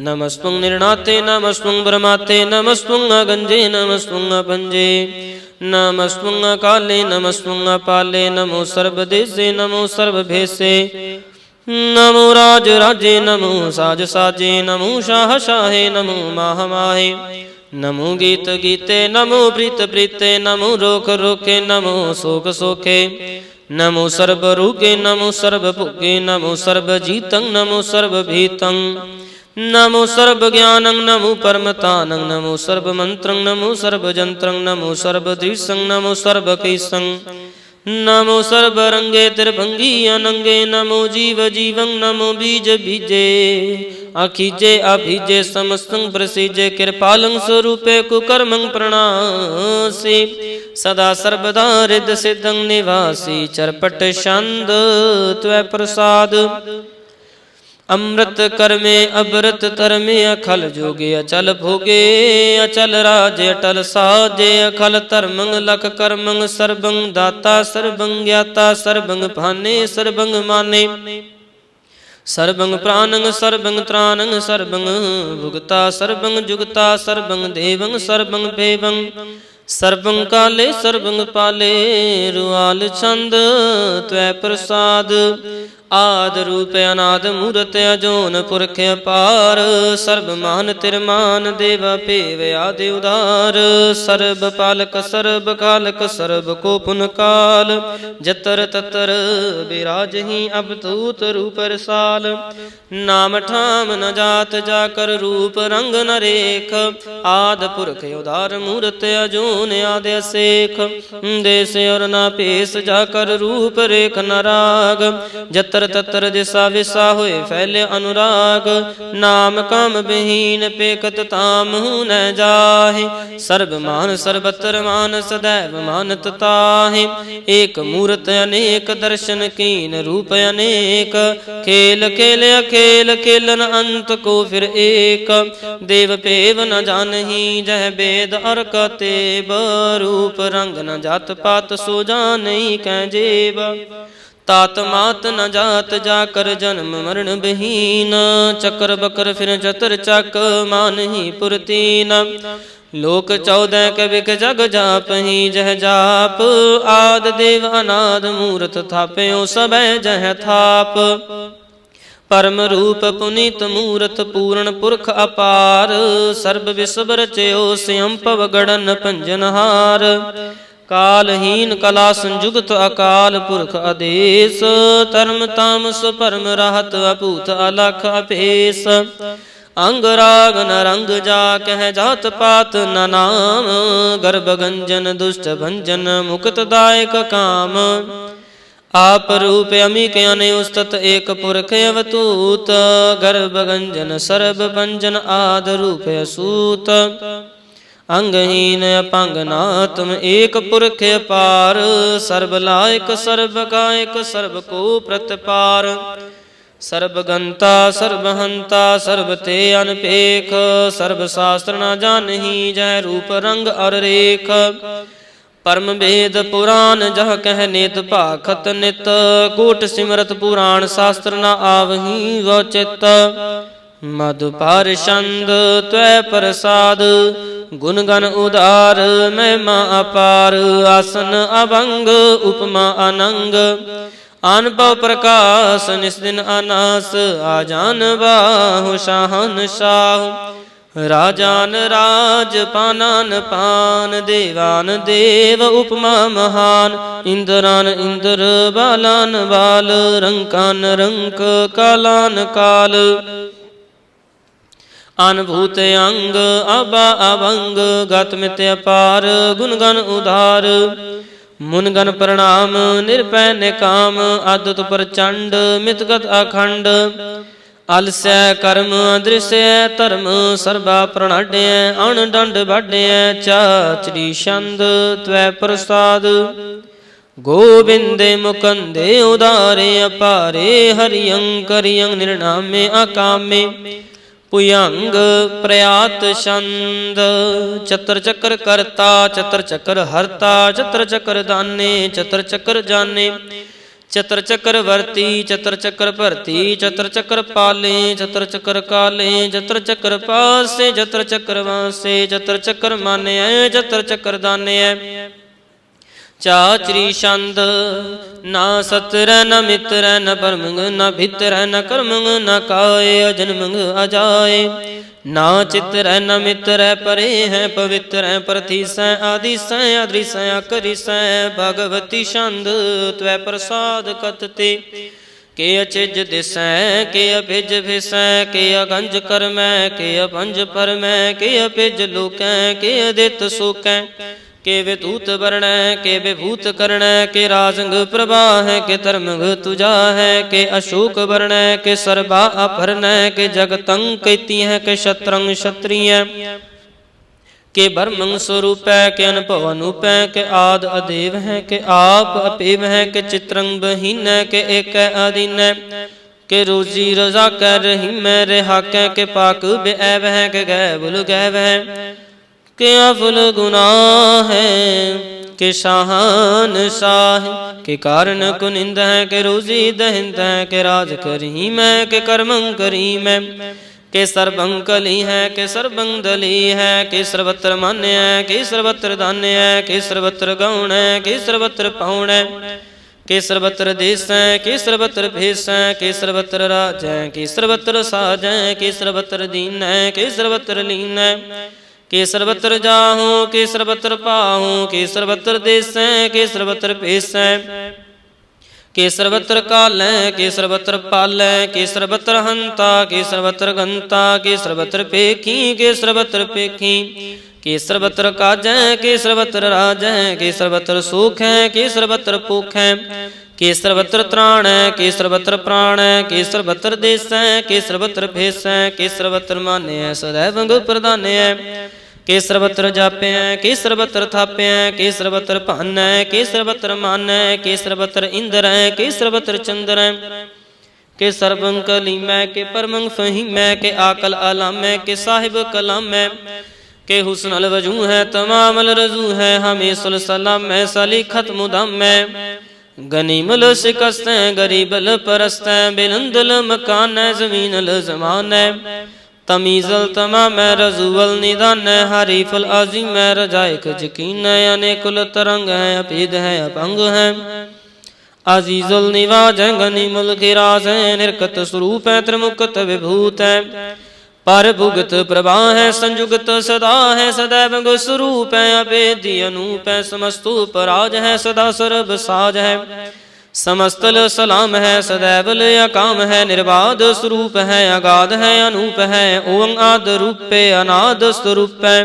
नमस्पुं निर्णाते नमस्पुं ब्रह्माते नमस्पुं अगंजे नमस्पुं अपंजे नमस्पुं अकाले नमस्पुं अपाले नमो सर्वदेशे नमो सर्वभेषे नमो राज राजे नमो साज साजे नमो शाह शाहे नमो माह माहे नमो गीत गीते नमो प्रीत प्रीते नमो रोक रोके नमो शोक सोखे नमो सर्व रूके नमो सर्व भुगे नमो सर्व जीतं नमो सर्व भीतं नमो सर्व ज्ञानं नमो परमतानं नमो सर्व मंत्रं नमो सर्व जंत्रं नमो सर्व दृश्यं नमो सर्व कैसं नमो सर्वरंगे त्रिभंगी अनंगे नमो जीव जीवं नमो बीज बीजे अखिजे अभिजे समस्तं प्रसिजे कृपालं स्वरूपे कुकर्मं प्रणासी सदा सर्वदा हृद सिद्धं निवासी चरपट छंद त्वै प्रसाद अमृत कर्मे अबृत तरमे अखल जोगे अचल भोगे अचल राज अटल साजे अखल धर्मं लख कर्मं सर्वं दाता सर्वं ज्ञाता सर्वं भाने सर्वं माने सर्वं प्राणं सर्वं त्राणं सर्वं भुगता सर्वं जुगता सर्वं देवं सर्वं भेवं सर्वं काले सर्वं पाले रुआल छंद त्वै प्रसाद आद रूप अनाद मूरत अजोन पुरख अपार सर्वमान तिरमान देव पेव आदि उदार सर्व पालक सर्व कालक सर्व को पुन काल जतर ततर विराजहि अवधूत रूप रसाल नाम ठाम न जात जाकर रूप रंग न रेख आद पुरख उदार मूरत अजोन आदि शेख देश और न पेश जाकर रूप रेख न राग जतर ततर दिशा विशा होए फैले अनुराग नाम काम विहीन पेकत ताम न जाहे सर्व मान सर्वत्र मान सदैव मानत ताहे एक मूर्त अनेक दर्शन कीन रूप अनेक खेल खेल अखेल खेलन अंत को फिर एक देव पेव न जानही जह वेद अर कतेब रूप रंग न जात पात सो जानही कै जेब तात मात न जात जाकर जन्म मरण बहीन चक्र बकर फिर चतर चक मान ही पुरतीन लोक 14 कविक जग जापहि जह जाप आद देव अनाद मूर्त थाप्यो सब जह थाप परम रूप पुनीत मूर्त पूर्ण पुरख अपार सर्व विश्व रचयो स्वयं पव गणन पंजनहार कालहीन कला संजुगत अकाल पुरख आदेश धर्म तामस परम रहत अपूत अलख अपेश अंग राग न रंग जा कह जात पात न नाम गर्भ गंजन दुष्ट भंजन मुक्त दायक काम आप रूप अमिक अनयुस्तत एक पुरख अवतूत गर्भ गंजन सर्व भंजन आद रूप असूत अंगहीन अपंगना तुम एक पुरख अपार सर्व लायक सर्व गायक सर्व को प्रतिपार सर्वगंता सर्वहंता सर्वते अनपेख सर्व शास्त्र न जानही जय रूप रंग और रेख परम वेद पुराण जह कह नेत भाखत नित कोट सिमरत पुराण शास्त्र न आवही वो चित मधुपार छंद त्वै प्रसाद गुण गण उदार महिमा अपार आसन अभंग उपमा अनंग अनुभव प्रकाश निस्दिन अनास आजान बाहु शाहन शाह राजान राज पानान पान देवान देव उपमा महान इंद्रान इंद्र बालान बाल रंकान रंक कालान काल अनुभूत अंग अबा अभंग गत मित अपार गुणगण उधार मुनगण प्रणाम निरपै निकाम अद्भुत प्रचंड मितगत अखंड अलसै कर्म दृश्य धर्म सर्वा प्रणाड्य अण दंड बाड्य चाचरी छंद त्वै प्रसाद गोविंदे मुकंदे उदारे अपारे हरियं करियं निर्नामे अकामे पुयंग प्रयात छंद चतर चक्र करता चतर चक्र हरता चतर चक्र दाने चतर चक्र जाने चतर चक्र वर्ती चतर चक्र भरती चतर चक्र पाले चतर चक्र काले चतर चक्र पासे चतर चक्र वासे चतर चक्र माने चतर चक्र दाने चाचरी छंद ना सतर न मित्र न परमंग न भितर न कर्मंग न काय अजन्मंग अजाए ना चित्र न मित्र परे हैं पवित्र हैं प्रथिस आदि सै अदृश अकरिस भगवती छंद त्वै प्रसाद कतते के अचिज दिस के अभिज भिस के अगंज कर्म के अपंज परम के अभिज लोक के अदित सुख के वितूत वर्ण के विभूत कर्ण के राजंग प्रभा है के धर्मंग तुझा है के अशोक वर्ण के सर्वा अपहरण के जगतंग कहती है के शत्रंग क्षत्रिय के ब्रह्मंग स्वरूप है के अनुभव अनूप है के आद अदेव है के आप अपेव है के चित्रंग बहीन है के एक अधीन है के रोजी रजा कर रही मैं रेहा के पाक बेऐब है के गैबुल गैब है के अफुल गुनाह है के शाहन शाह के कारण कुनिंद है के रोजी दहिंद है के राज करी मैं के कर्मं करी मैं के सर्वं कली है के सर्वं दली है के सर्वत्र मान्य है के सर्वत्र धान्य है के सर्वत्र गौण है के सर्वत्र पाउण है के सर्वत्र देश है के सर्वत्र भेष है के सर्वत्र राज है के सर्वत्र साज है के सर्वत्र दीन है के सर्वत्र लीन है के सर्वत्र जाहूँ के सर्वत्र पाहूँ के सर्वत्र देश है के सर्वत्र पेश है के सर्वत्र काल है के सर्वत्र पाल है के सर्वत्र हंता के सर्वत्र गंता के सर्वत्र पेखी के सर्वत्र पेखी के सर्वत्र काज है के सर्वत्र राज है के सर्वत्र सुख है के सर्वत्र पुख है के सर्वत्र त्राण है के सर्वत्र प्राण है के सर्वत्र देश है के सर्वत्र भेष है के सर्वत्र मान्य है सदैव गुण प्रदान है के सर्वत्र जापे हैं के सर्वत्र थापे हैं के सर्वत्र भान है के सर्वत्र मान है के सर्वत्र इंद्र है के सर्वत्र चंद्र है के सर्वं कलीम है के परमं फहीम है के आकल आलम है के साहिब कलाम है के हुस्न अल वजू है तमाम अल रजू है हमेशुल सलाम है सलीखत मुदम है गनीमल शिकस्त है गरीबल परस्त है बिलंदल मकान है जमीनल जमान है तमीज़ल तमाम है रजूवल निदान है हरीफुल अजीम है रजाइक यकीन है अनेकुल तरंग है अपेद है अपंग है अजीजुल निवाज है गनीमुल खिराज है निर्कत स्वरूप है त्रिमुक्त विभूत है पर भुगत प्रभा है संयुगत सदा है सदैव स्वरूप है अभेदी अनूप है समस्तु पराज है सदा सर्व साज है समस्तल सलाम है सदैवल अकाम है निर्बाध स्वरूप है अगाध है अनूप है ओं आद रूपे अनाद स्वरूप है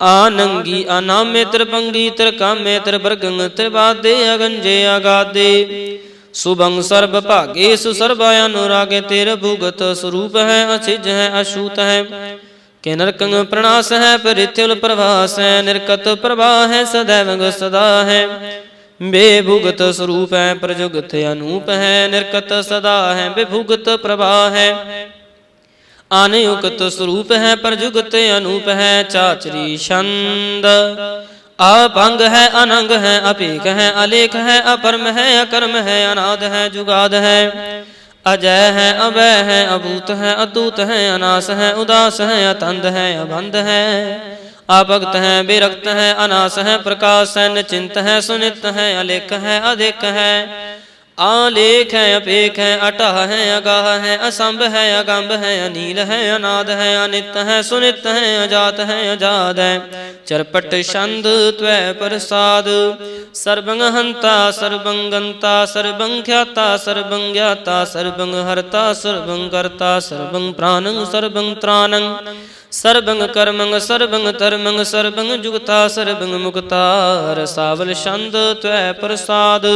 आनंगी अनामे त्रिपंगी त्रिकामे त्रिवर्गं त्रिबादे अगंजे अगादे सुभंग सर्व भागे सुसर्वा अनुरागे तेर भुगत स्वरूप है अचिज है अछूत है के नरकंग प्रणाश है परित्युल प्रभास है निर्कत प्रभा है सदैव सदा है बेभुगत स्वरूप है प्रजुगत अनूप है निर्कत सदा है बेभुगत प्रभा है अनयुक्त स्वरूप है प्रजुगत अनूप है चाचरी छंद अपंग है अनंग है अपेक है अलेख है अपरम है अकर्म है अनाद है जुगाद है अजय है अभय है अभूत है अतूत है अनास है उदास है अतंद है अबंध है अभक्त है विरक्त है अनास है प्रकाश है निचिंत है सुनित है अलेख है अधिक है आलेख है अपेख है अटह है अगाह है असंभ है अगंभ है अनील है अनाद है अनित है सुनित है अजात है अजाद है चरपट छंद त्वै प्रसाद सर्वं हंता सर्वं गंता सर्वं ख्याता सर्वं ज्ञाता सर्वं हरता सर्वं कर्ता सर्वं प्राणं सर्वं त्राणं सर्वं कर्मं सर्वं धर्मं सर्वं जुगता सर्वं मुक्ता रसावल छंद त्वै प्रसाद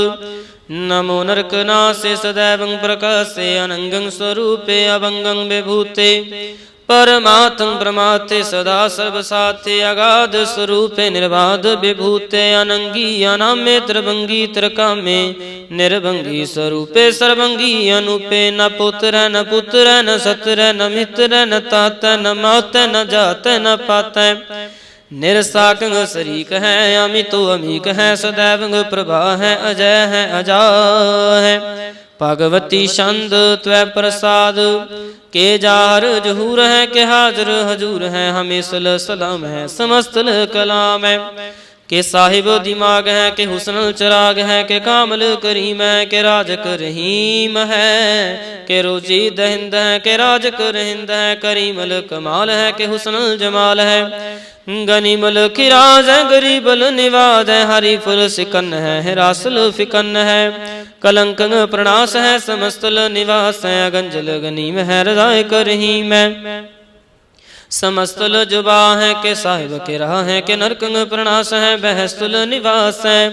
नमो नरकनासे सदैवं प्रकाशे अनंगं स्वरूपे अभंगं विभूते परमात्म प्रमाते सदा सर्वसाथे अगाध स्वरूपे निर्बाध विभूते अनंगी अनामे त्रिभंगी त्रिकामे निर्भंगी स्वरूपे सर्वंगी अनूपे न पुत्र न पुत्र न सत्र न मित्र न तात न मात न जात न पात निरसाकंग शरीक है अमितो अमीक है सदैव प्रभा है अजय है अजा है भगवती छंद त्वै प्रसाद के जार जहूर है के हाजर हजूर है हमेशल सलाम है समस्त कलाम है के साहिब दिमाग है के हुस्न चिराग है के कामल करीम है के राजक रहीम है के रोजी दहिंद है के राजक रहिंद है करीमल कमाल है के हुस्न जमाल है गनीमल खिराज है गरीबल निवाज है हरी फुल सिकन है हिरासल फिकन है कलंक प्रणाश है समस्तल निवास है गंजल गनीम है रजाय करहीम है समस्तल जुबा है के साहिब के राह है के नरकंग प्रणाश है बहस्तुल निवास है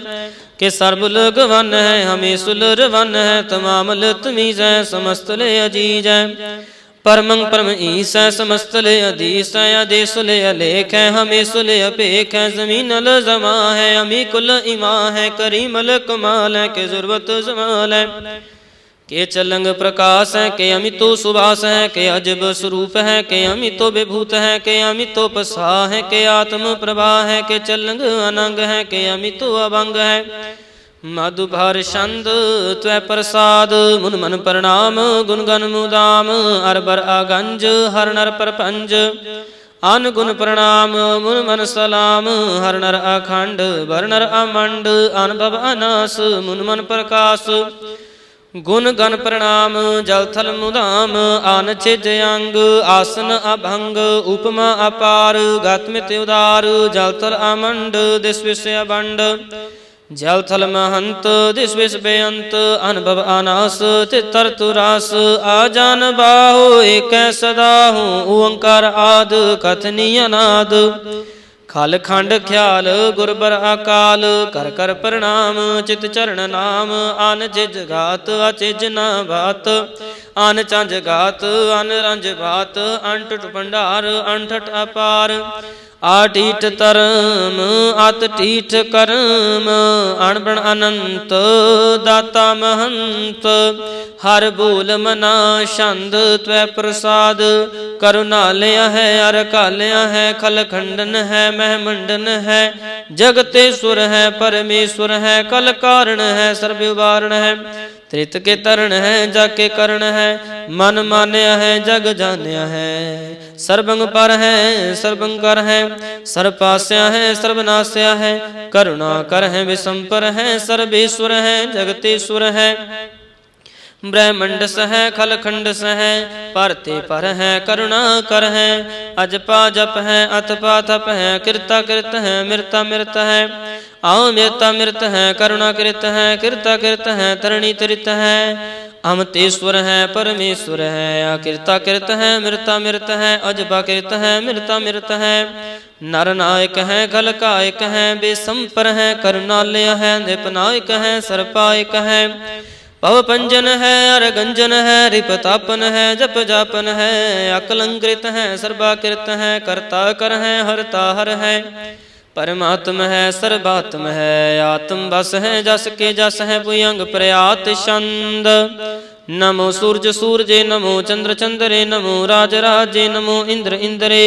के सर्बुल गवन है हमें सुलर वन है तमामल तमीज है समस्तल अजीज है परमं परम ईस है समस्तल अधीस है अदेशुल अलेख है हमें सुल अपेख है जमीनल जमा है अमी कुल इमा है करीमल कमाल है के जुर्वत जमाल है के चलंग प्रकाश है के अमितो सुभाष है के अजब स्वरूप है के अमितो विभूत है के अमितो पसा है के आत्म प्रभा है के चलंग अनंग है के अमितो अभंग है मधुभर छंद त्वै प्रसाद मुन मन प्रणाम गुण गण मुदाम अरबर अगंज हर नर परपंज अन गुण प्रणाम मुन मन सलाम हर नर अखंड वर नर अमंड अनुभव अनास मुन मन प्रकाश गुण गण प्रणाम जल थल मुदाम आन छिज अंग आसन अभंग उपमा अपार गतमित उदार जल थल अमंड दिस विषय अबंड जल थल महंत दिस विष बेअंत अनुभव अनास चित्तर तुरास आजान बाहो एक सदा हूँ ओंकार आद कथनी अनाद खल खंड ख्याल गुरबर अकाल कर कर प्रणाम चित चरण नाम आन जिज गात अचिज ना बात आन चंज गात अन रंज बात अंटट भंडार अंठट अपार आटीठ तरम अत टीठ करम अणबण अनंत दाता महंत हर बोल मना छंद त्वै प्रसाद करुणालय है अर कालय है खल खंडन है महमंडन है जगतेश्वर है परमेश्वर है कल कारण है सर्व उबारण है त्रित के तरण है जाके करण है मन मान्य है जग जान्य है सर्वंग पर है सर्वंग कर है सर्वपास्य है सर्वनाश्य है करुणा कर है विषंपर है सर्वेश्वर है जगतेश्वर है ब्रह्मंड सह खल खंड सह परते पर है करुणा कर है अजपा जप है अथपा थप है कृता कृत है मृता मृत है अमृता मृत है करुणा कृत है कृता कृत है तरणी तरित है अमतेश्वर है परमेश्वर है अकृता कृत है मृता मृत है अजपा कृत है मृता मृत है नर नायक है खल कायक है बेसंपर है करुणालय है निपनायक है सर्पायक है भव पंजन है अरगंजन है रिपतापन है जप जापन है अकलंकृत है सर्वाकृत है कर्ता कर है हरता हर है परमात्म है सर्वात्म है आत्म बस है जस के जस है भुयंग प्रयात छंद नमो सूर्य सूर्ये नमो चंद्र चंद्रे नमो राज राजे नमो इंद्र इंद्रे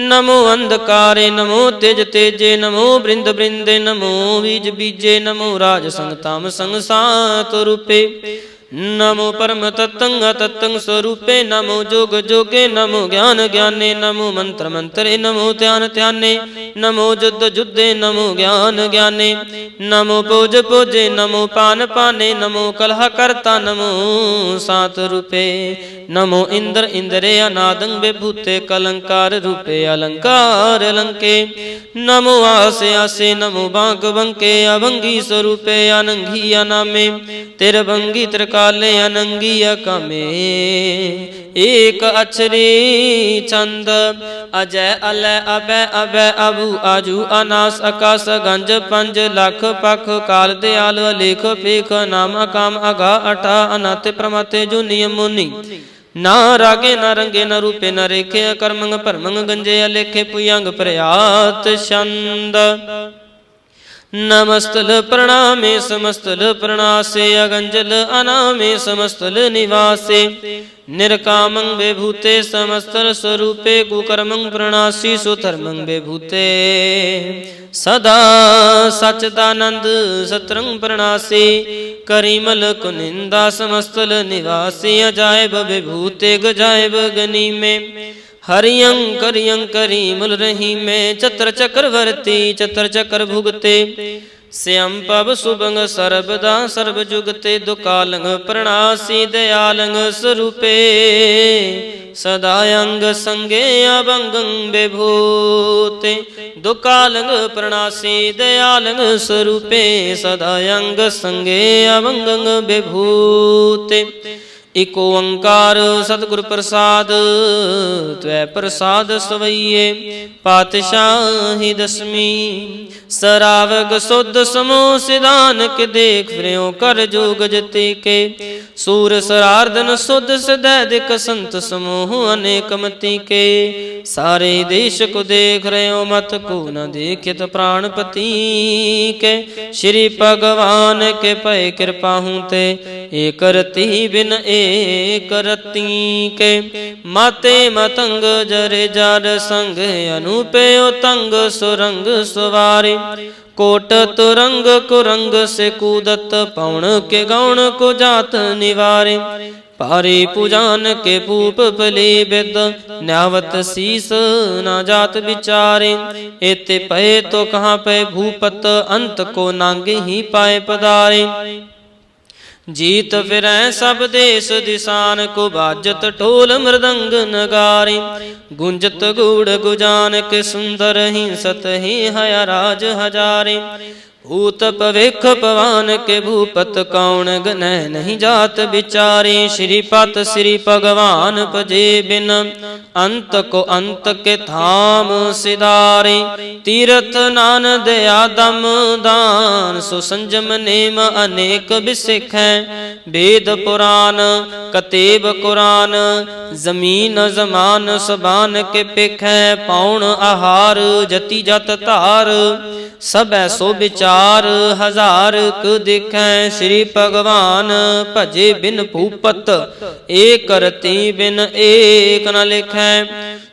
नमो अंधकारे नमो तेज तेजे नमो बृंद बृंदे नमो बीज बीजे नमो राज संग ताम संग सात रूपे नमो परम तत्तं अतत्तं स्वरूपे नमो जोग जोगे नमो ज्ञान ज्ञाने नमो मंत्र मंत्रे नमो ध्यान ध्याने नमो युद्ध युद्धे नमो ज्ञान ज्ञाने नमो पूज पूजे नमो पान पाने नमो कलह करता नमो सात रूपे नमो इंद्र इंद्रे अनादं विभूते कलंकार रूपे अलंकार अलंके नमो आसे आसे नमो बांक बंके अभंगी स्वरूपे अनंगी अनामे तिरभंगी त्रिकाले अनंगी अकामे एक अक्षरी चंद अजय अलय अभय अभय अभु आजू अनास आकाश गंज पंज लख पख काल दयाल लेख पेख नाम अकाम अगा अठा अनाते प्रमाते जो नियम मुनि ना रागे न रंगे न रूपे न रेखे कर्मंग परमंग गंजे अलेखे पुयांग प्रयात छंद नमस्तल प्रणामे समस्तल प्रणासे अगंजल अनामे समस्तल निवासे निर्कामं विभूते समस्तल स्वरूपे कुकर्मं प्रणासी सुधर्मं विभूते सदा सच्चिदानंद सत्रंग प्रणासी करिमल कुनिंदा समस्तल निवासी अजायब विभूते गजायब गनी में हरियं करियं करीमुल रही में चत्र चक्रवर्ती चत्र चक्र भुगते श्याम पव सुभंग सर्वदा सर्व जुगते दुकालंग प्रणासी दयालंग स्वरूपे सदायंग संगे अभंगं विभूते दुकालंग प्रणासी दयालंग स्वरूपे सदायंग संगे अभंगं विभूते इको ओंकार सतगुर प्रसाद त्वै प्रसाद सवैये पातशाही दसमी सरावग सुध समो सिदान के देख फ्रियो कर जोग जते के सूर सरार्दन सुध सदैदिक संत समूह अनेक मति के सारे देश को देख रहे हो मत को न देखित प्राणपति के श्री भगवान के पै कृपा हूँ ते एक रति बिन एक रति के माते मतंग जरे जार संग अनुपे तंग सुरंग सुवारे कोट तुरंग कुरंग से कूदत पौण के गौण को जात निवारे पारे पुजान के भूप फले विद न्यावत शीस न जात विचारे एते पए तो कहाँ पे भूपत अंत को नांगे ही पाए पधारे जीत फिरै सब देश दिशान को बाजत ढोल मृदंग नगारे गुंजत गूढ़ गुजान के सुंदर ही सत ही हया राज हजारे भूत पविख पवान के भूपत कौन गनह नहीं जात विचारे श्रीपत श्री भगवान पजे बिन अंत को अंत के धाम सिधारे तीर्थ नान दया दम दान सो संजम नेम अनेक बिसिख हैं वेद पुराण कतेब कुरान जमीन जमान सबान के पिख है पौण आहार जति जत तार सब सो विचार हजार क दिखै श्री भगवान भजे बिन भूपत एक रति बिन एक न लिखै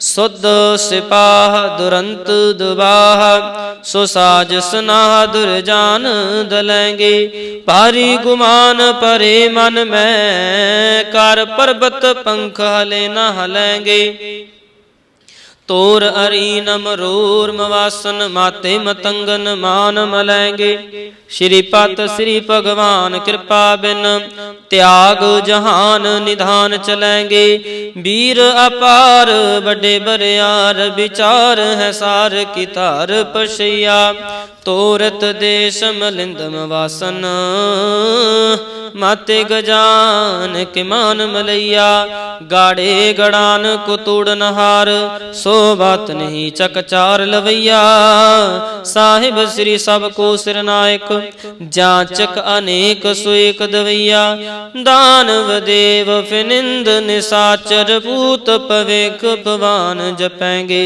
शुद्ध सिपाह दुरंत दुबाह सो साज सनाह दुर्जान दलेंगे भारी गुमान परे मन में कर पर्वत पंख हले न हलेंगे तोर अरीनम रोर मवासन माते मतंगन मान मलेंगे श्रीपत श्री भगवान कृपा बिन त्याग जहान निधान चलेंगे वीर अपार बड़े बरियार विचार है सार की तार पशैया तोरत देश मलिंदम वासन माते गजान के मान मलैया गाड़े गड़ान को तोड़ नहार सो बात नहीं चकचार लवैया साहिब श्री सब को सिरनायक जाचक अनेक सुएक दवैया दानव देव फिनिंद निशाचर भूत पवेक भवान जपेंगे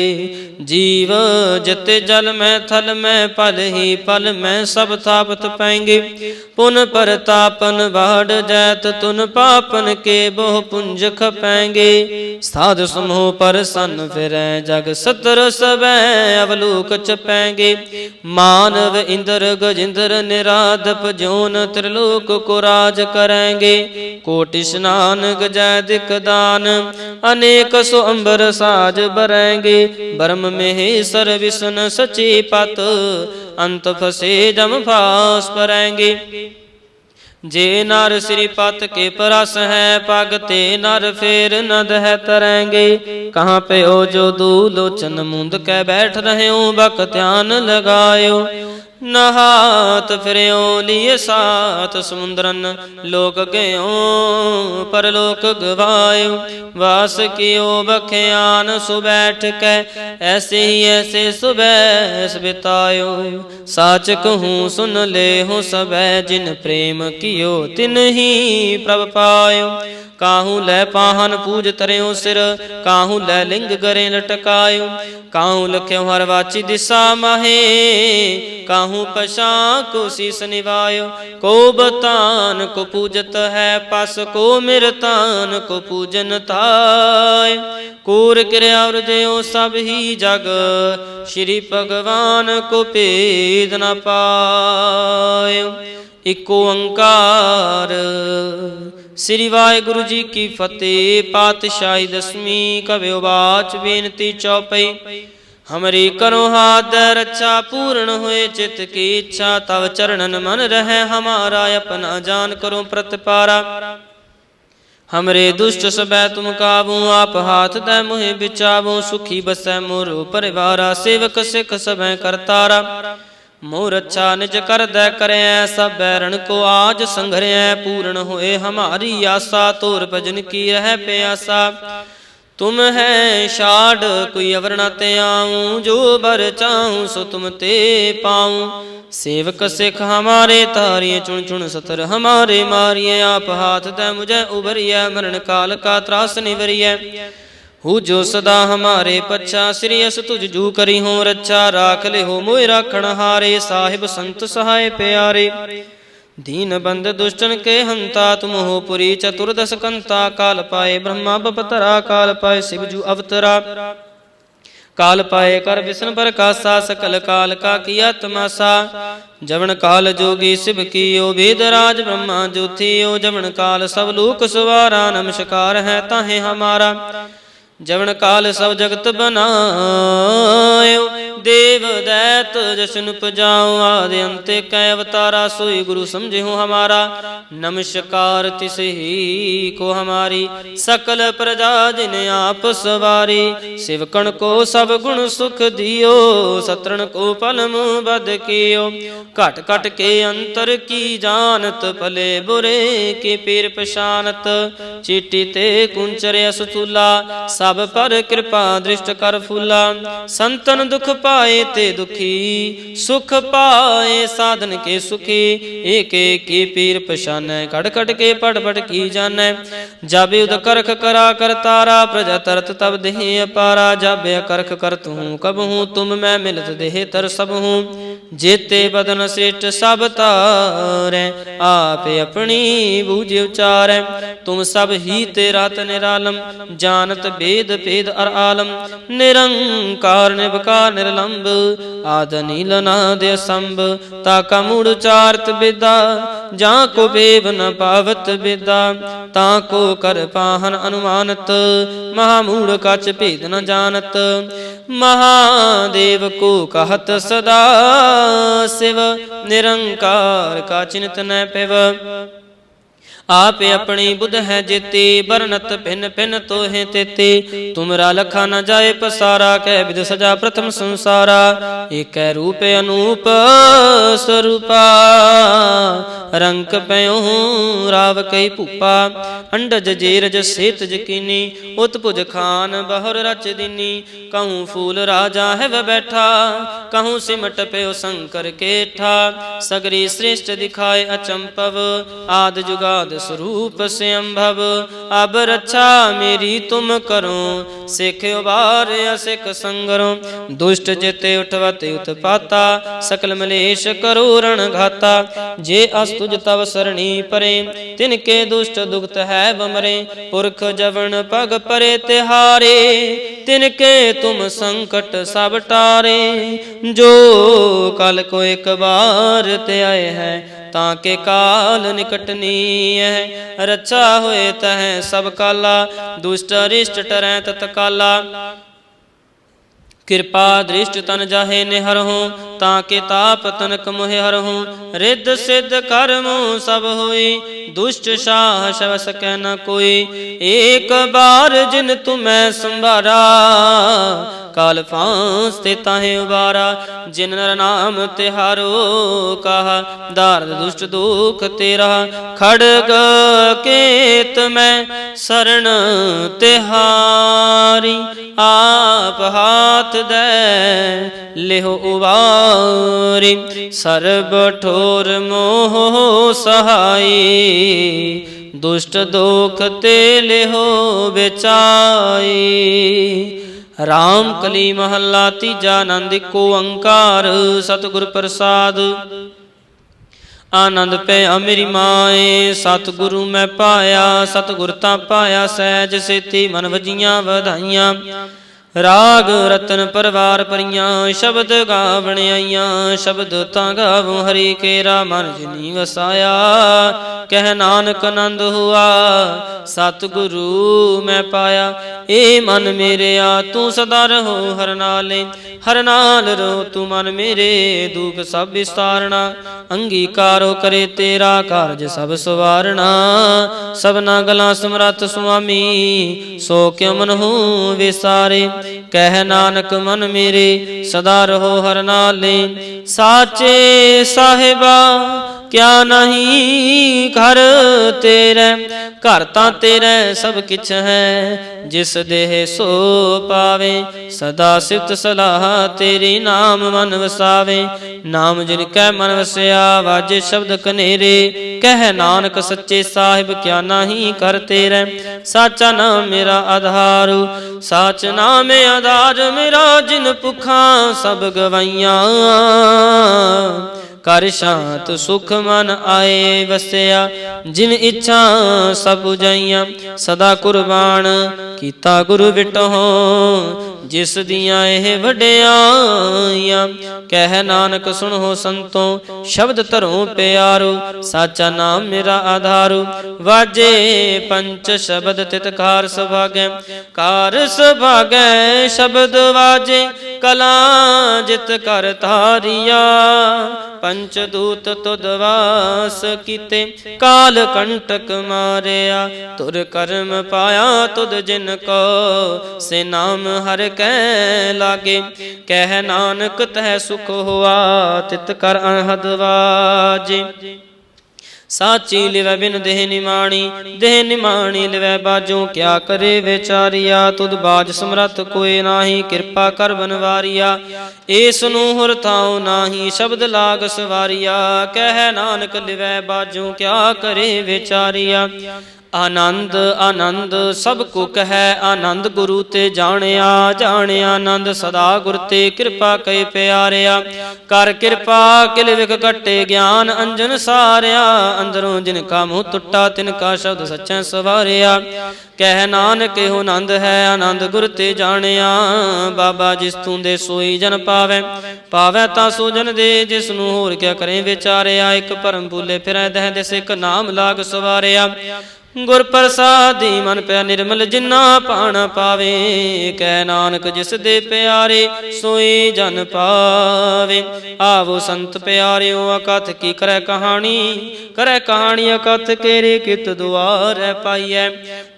जीव जते जल में थल में पल ही पल में सब थापत पाएंगे पुन परतापन बाढ़ जैत तुन पापन के बहु पुंज खपे तपैंगे। साध समूह पर सन फिरै जग सतर सबै अवलोक चपैंगे। मानव इंद्र गजेंद्र निराधप जोन त्रिलोक को राज करेंगे। कोटि स्नान गजय दिक दान अनेक सो अंबर साज बरेंगे। ब्रह्म महेश्वर विष्णु सची पत अंत फसे जम फास परेंगे। जे नर श्रीपत के परस है पग ते नर फेर न दह तरेंगे। कहाँ पे ओ जो दू लोचन मुंद के बैठ रहे हो बक ध्यान लगायो। नहात फिरयो लिए सात समुद्रन लोक गयो परलोक गवायो। वास कियो बख्यान सु बैठ के ऐसे ही ऐसे सुबह बितायो। साच कहूँ सुन ले हो सबे जिन प्रेम कियो तिन ही प्रभ पायो। काहू लै पाहन पूज तरयो सिर काहू लै लिंग गरे लटकायो। काहू लख्यो हर वाची दिशा माहे काहू पशा को शीस निवायो। को बतान को पूजत है पस को मिरतान को पूजन ताय। कूर क्रिया जो सब ही जग श्री भगवान को भेद न पायो। इको ओंकार। श्री वाहिगुरु जी की फतेह। पातशाही दसवीं कव्यो बाच बेनती चौपई। हमरी करो हाथ रक्षा पूर्ण हुए चित्त की इच्छा। तव चरणन मन रहे हमारा अपना जान करो प्रतिपारा। हमरे दुष्ट सबै तुम काबू आप हाथ दे मुहे बिचावो। सुखी बसै मोरो परिवारा सेवक सिख सबै करतारा। मोर अच्छा निज कर दे करे सब बैरण को आज संघरे। पूर्ण होए हमारी आशा तोर भजन की रह प्यासा। तुम है शाड कोई अवर न ते आऊं। जो बर चाहूं सो तुम ते पाऊं। सेवक सिख हमारे तारिये चुन चुन सतर हमारे मारिये। आप हाथ दे मुझे उबरिय मरण काल का त्रास निवरिय। हु जो सदा हमारे पच्छा श्री अस तुझ जू करी हो रक्षा। राख ले हो मोय राखण हारे साहिब संत सहाय प्यारे। दीन बंद दुष्टन के हंता तुम हो पुरी चतुर्दश कंता। काल पाए ब्रह्मा बपतरा काल पाए शिव जू अवतरा। काल पाए कर विष्णु प्रकाशा सकल काल का किया तमाशा। जवन काल जोगी शिव कियो वेदराज ब्रह्मा ज्योतियो। जवन काल सब लोक सवारा नमस्कार है ताहे हमारा। जवन काल सब जगत बनायो देव दैत जशन उपजाओ। आदि अंत कै अवतारा सोई गुरु समझे हो हमारा। नमस्कार तिस ही को हमारी सकल प्रजा जिन आप सवारी। शिवकण को सब गुण सुख दियो सतरण को पल मुँह बद कियो। घट घट के अंतर की जानत भले बुरे के पीर पशानत। चीटी ते कुंचर असुला सब पर कृपा दृष्ट कर फूला। संतन दुख पाए ते दुखी सुख पाए साधन के सुखी। एक एक की पीर पशानै कट कट के पट पट की जानै। जाबे उद करख करा कर तारा प्रजा तरत तब देह अपारा। जाबे करख करत हूँ कब हूँ तुम मैं मिलत देह तर सब हूँ। जेते बदन श्रेष्ठ सब तारै आप अपनी बूझ उचारै। तुम सब ही तेरा निरालम जानत वेद भेद अर आलम। निरंकार निबकार निर्लंब आद नील नाद असंभ। ताका मूढ़ चारत विदा जाको बेब न पावत विदा। ताको कर पाहन अनुमानत महामूढ़ कछ भेद न जानत। महादेव को कहत सदा शिव निरंकार का चिंत न पिव। आप अपनी बुध है जेते बरनत भिन्न भिन्न तो है तेते। तुमरा लखा न जाए पसारा कह विध सजा प्रथम संसारा। एक रूप अनूप स्वरूपा रंक पयो राव कई भूपा। अंडज जेरज सेत जकीनी उत्पुज खान बहुर रच दीनी। कहूँ फूल राजा है वह बैठा कहूँ सिमट पयो शंकर केठा। सगरी श्रेष्ठ दिखाए अचंपव आद जुगाद स्वरूप स्वयंभव। अब रक्षा मेरी तुम करो, सिख उबार सिख संगरो। दुष्ट जिते उठवत उत्पाता, सकल मलेश करो रण घाता। जे अस्तुज तव सरणी परे, तिनके दुष्ट दुखत है बमरे। पुरख जवन पग परे तिहारे, तिनके तुम संकट सब टारे। जो कल को एक बार ते आए हैं, ताके काल निकटनी है। रक्षा होए तह सब काला, दुष्ट अरिष्ट टरै तत्काला। कृपा दृष्ट तन जाहे निहरहूँ, ताके ताप तनक मोहि हरहूँ। रिद्ध सिद्ध कर्म सब होई, दुष्ट शाह शव सकै न कोई। एक बार जिन तुम्हें संभारा, काल फांस ते ताहे उबारा। जिन नर नाम तिहारो कहा, दार्द दुष्ट दुख तेरा। खड़ग केत में शरण तिहारी, आप हाथ दे लेहो उबारी। सर्ब ठोर मोह सहाई, दुष्ट दोख ते लेहो बेचाई। राम कली महला तीजा, आनंद एको ओंकार। सतगुर प्रसाद आनंद पया मेरी माए, सतगुरु मैं पाया। सतगुर ता पाया सहज सेती, मन वजियां वधाइयां। राग रतन परवार परियां, शब्द गावण आईयां। शब्द तां गावूं हरि केरा, मन जिनी वसाया। कह नानक आनंद हुआ, सतगुरु मैं पाया। ए मन मेरे आ तू सदा रहो हर नाले, हर नाल रहो तू मन मेरे। दुख सब विस्तारना, अंगीकारो करे तेरा कारज सब सवारना। सबना गला समरथ सुआमी, सो क्यों मन हूँ विसारे। कह नानक मन मेरे, सदा रहो हर नाले। साचे साहिबा क्या नहीं घर तेरे, घर तां तेरे सब किछ है। जिस देह सो पावे, सदा सिफत सलाह तेरी। नाम मन वसावे, नाम जिन कै मन वसया। वाजे शब्द कनेरे, कह नानक सच्चे साहिब क्या नहीं कर तेरे। साचा नाम मेरा आधार, साच नाम आधार मेरा। जिन भुखा सब गवाइयां, कर शांत सुख मन आए वसया। जिन इच्छा सब बुझाइयां, सदा कुर्बान कीता गुरु विटहो। जिस दियां एह वड्याइयां, कह नानक सुनो संतो। शब्द धरो प्यारो, साचा नाम मेरा आधारो। वाजे पंच शब्द तितकार सुभागै, कार सुभागै शब्द वाजे। कला जित कर तारिया, पंचदूत तुद वास कीते। काल कंटक मारिया, तुर कर्म पाया तुद जिन को। से नाम हर कै लागे, कह नानक तह सुख हुआ। तित कर अनहद वाजे, साची लिवै बिन देह निमाणी। देह निमाणी लिवै बाजों, क्या करे विचारिया। तुद बाज समरथ कोई नाही, कृपा कर बनवारिया। एस नूं हुर थाओ नाही, शब्द लाग सवारिया। कह नानक लिवै बाजों, क्या करे विचारिया। आनंद आनंद सब को कहे, आनंद गुरु ते जानिया। जानिया आनंद सदा गुर ते, कृपा कई प्यारिया। कर कृपा किल विख कटे, ज्ञान अंजन सारिया। अंदरों जिनका मुँह टुटा, तिनका शब्द सच्चै सवारिया। कह नानक हो आनंद है, आनंद गुर ते जानिया। बाबा जिस तूं दे सोई जन पावै, पावै तां सो जन दे। जिस नूं होर क्या करें विचारिया। एक भरम भूले फिरै दह दिस, एक नाम लाग सवारिया। गुर प्रसादी मन पै निर्मल, जिन्ना पाण पावे। कह नानक जिस दे प्यारे, सोई जन पावे। आवो संत प्यारियो, अकथ की करे कहानी। करे कहानी अकथ केरे, कित दुआर पाइयै।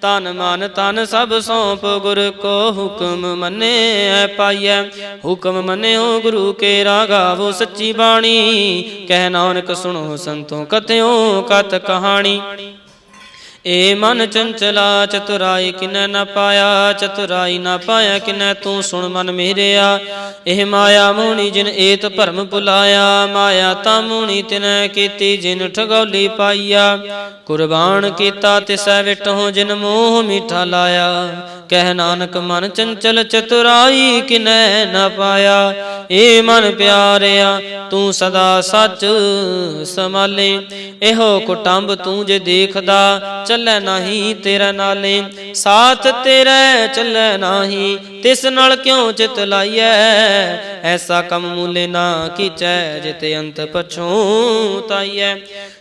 तन मन तन सब सौंप, गुर को हुक्म मने पाइयै। हुक्म मने हो गुरु के गावो सच्ची बाणी। कह नानक सुनो संतों कथ्यों कथ कहानी। ए मन चंचला चतुराई किनै न पाया, चतुराई न पाया किनै तू सुन मन मेरिया। एह माया मोहनी जिन एत भरम भुलाया, माया ता मोहनी तिनै कीती जिन ठगौली पाईया। कुर्बान कीता तिसै विटहों जिन मोह मीठा लाया, कह नानक मन चंचल चतुराई किनै न पाया। ए मन प्यारिया तू सदा सच संभाले, एहो कुटुंब तू जे देखदा चलै नाही तेरा नाले। साथ तेरे चलै नाही तिस नाल क्यों चित लाइयै, ऐसा कम मूले ना कीचै जिते अंत पछूताइयै।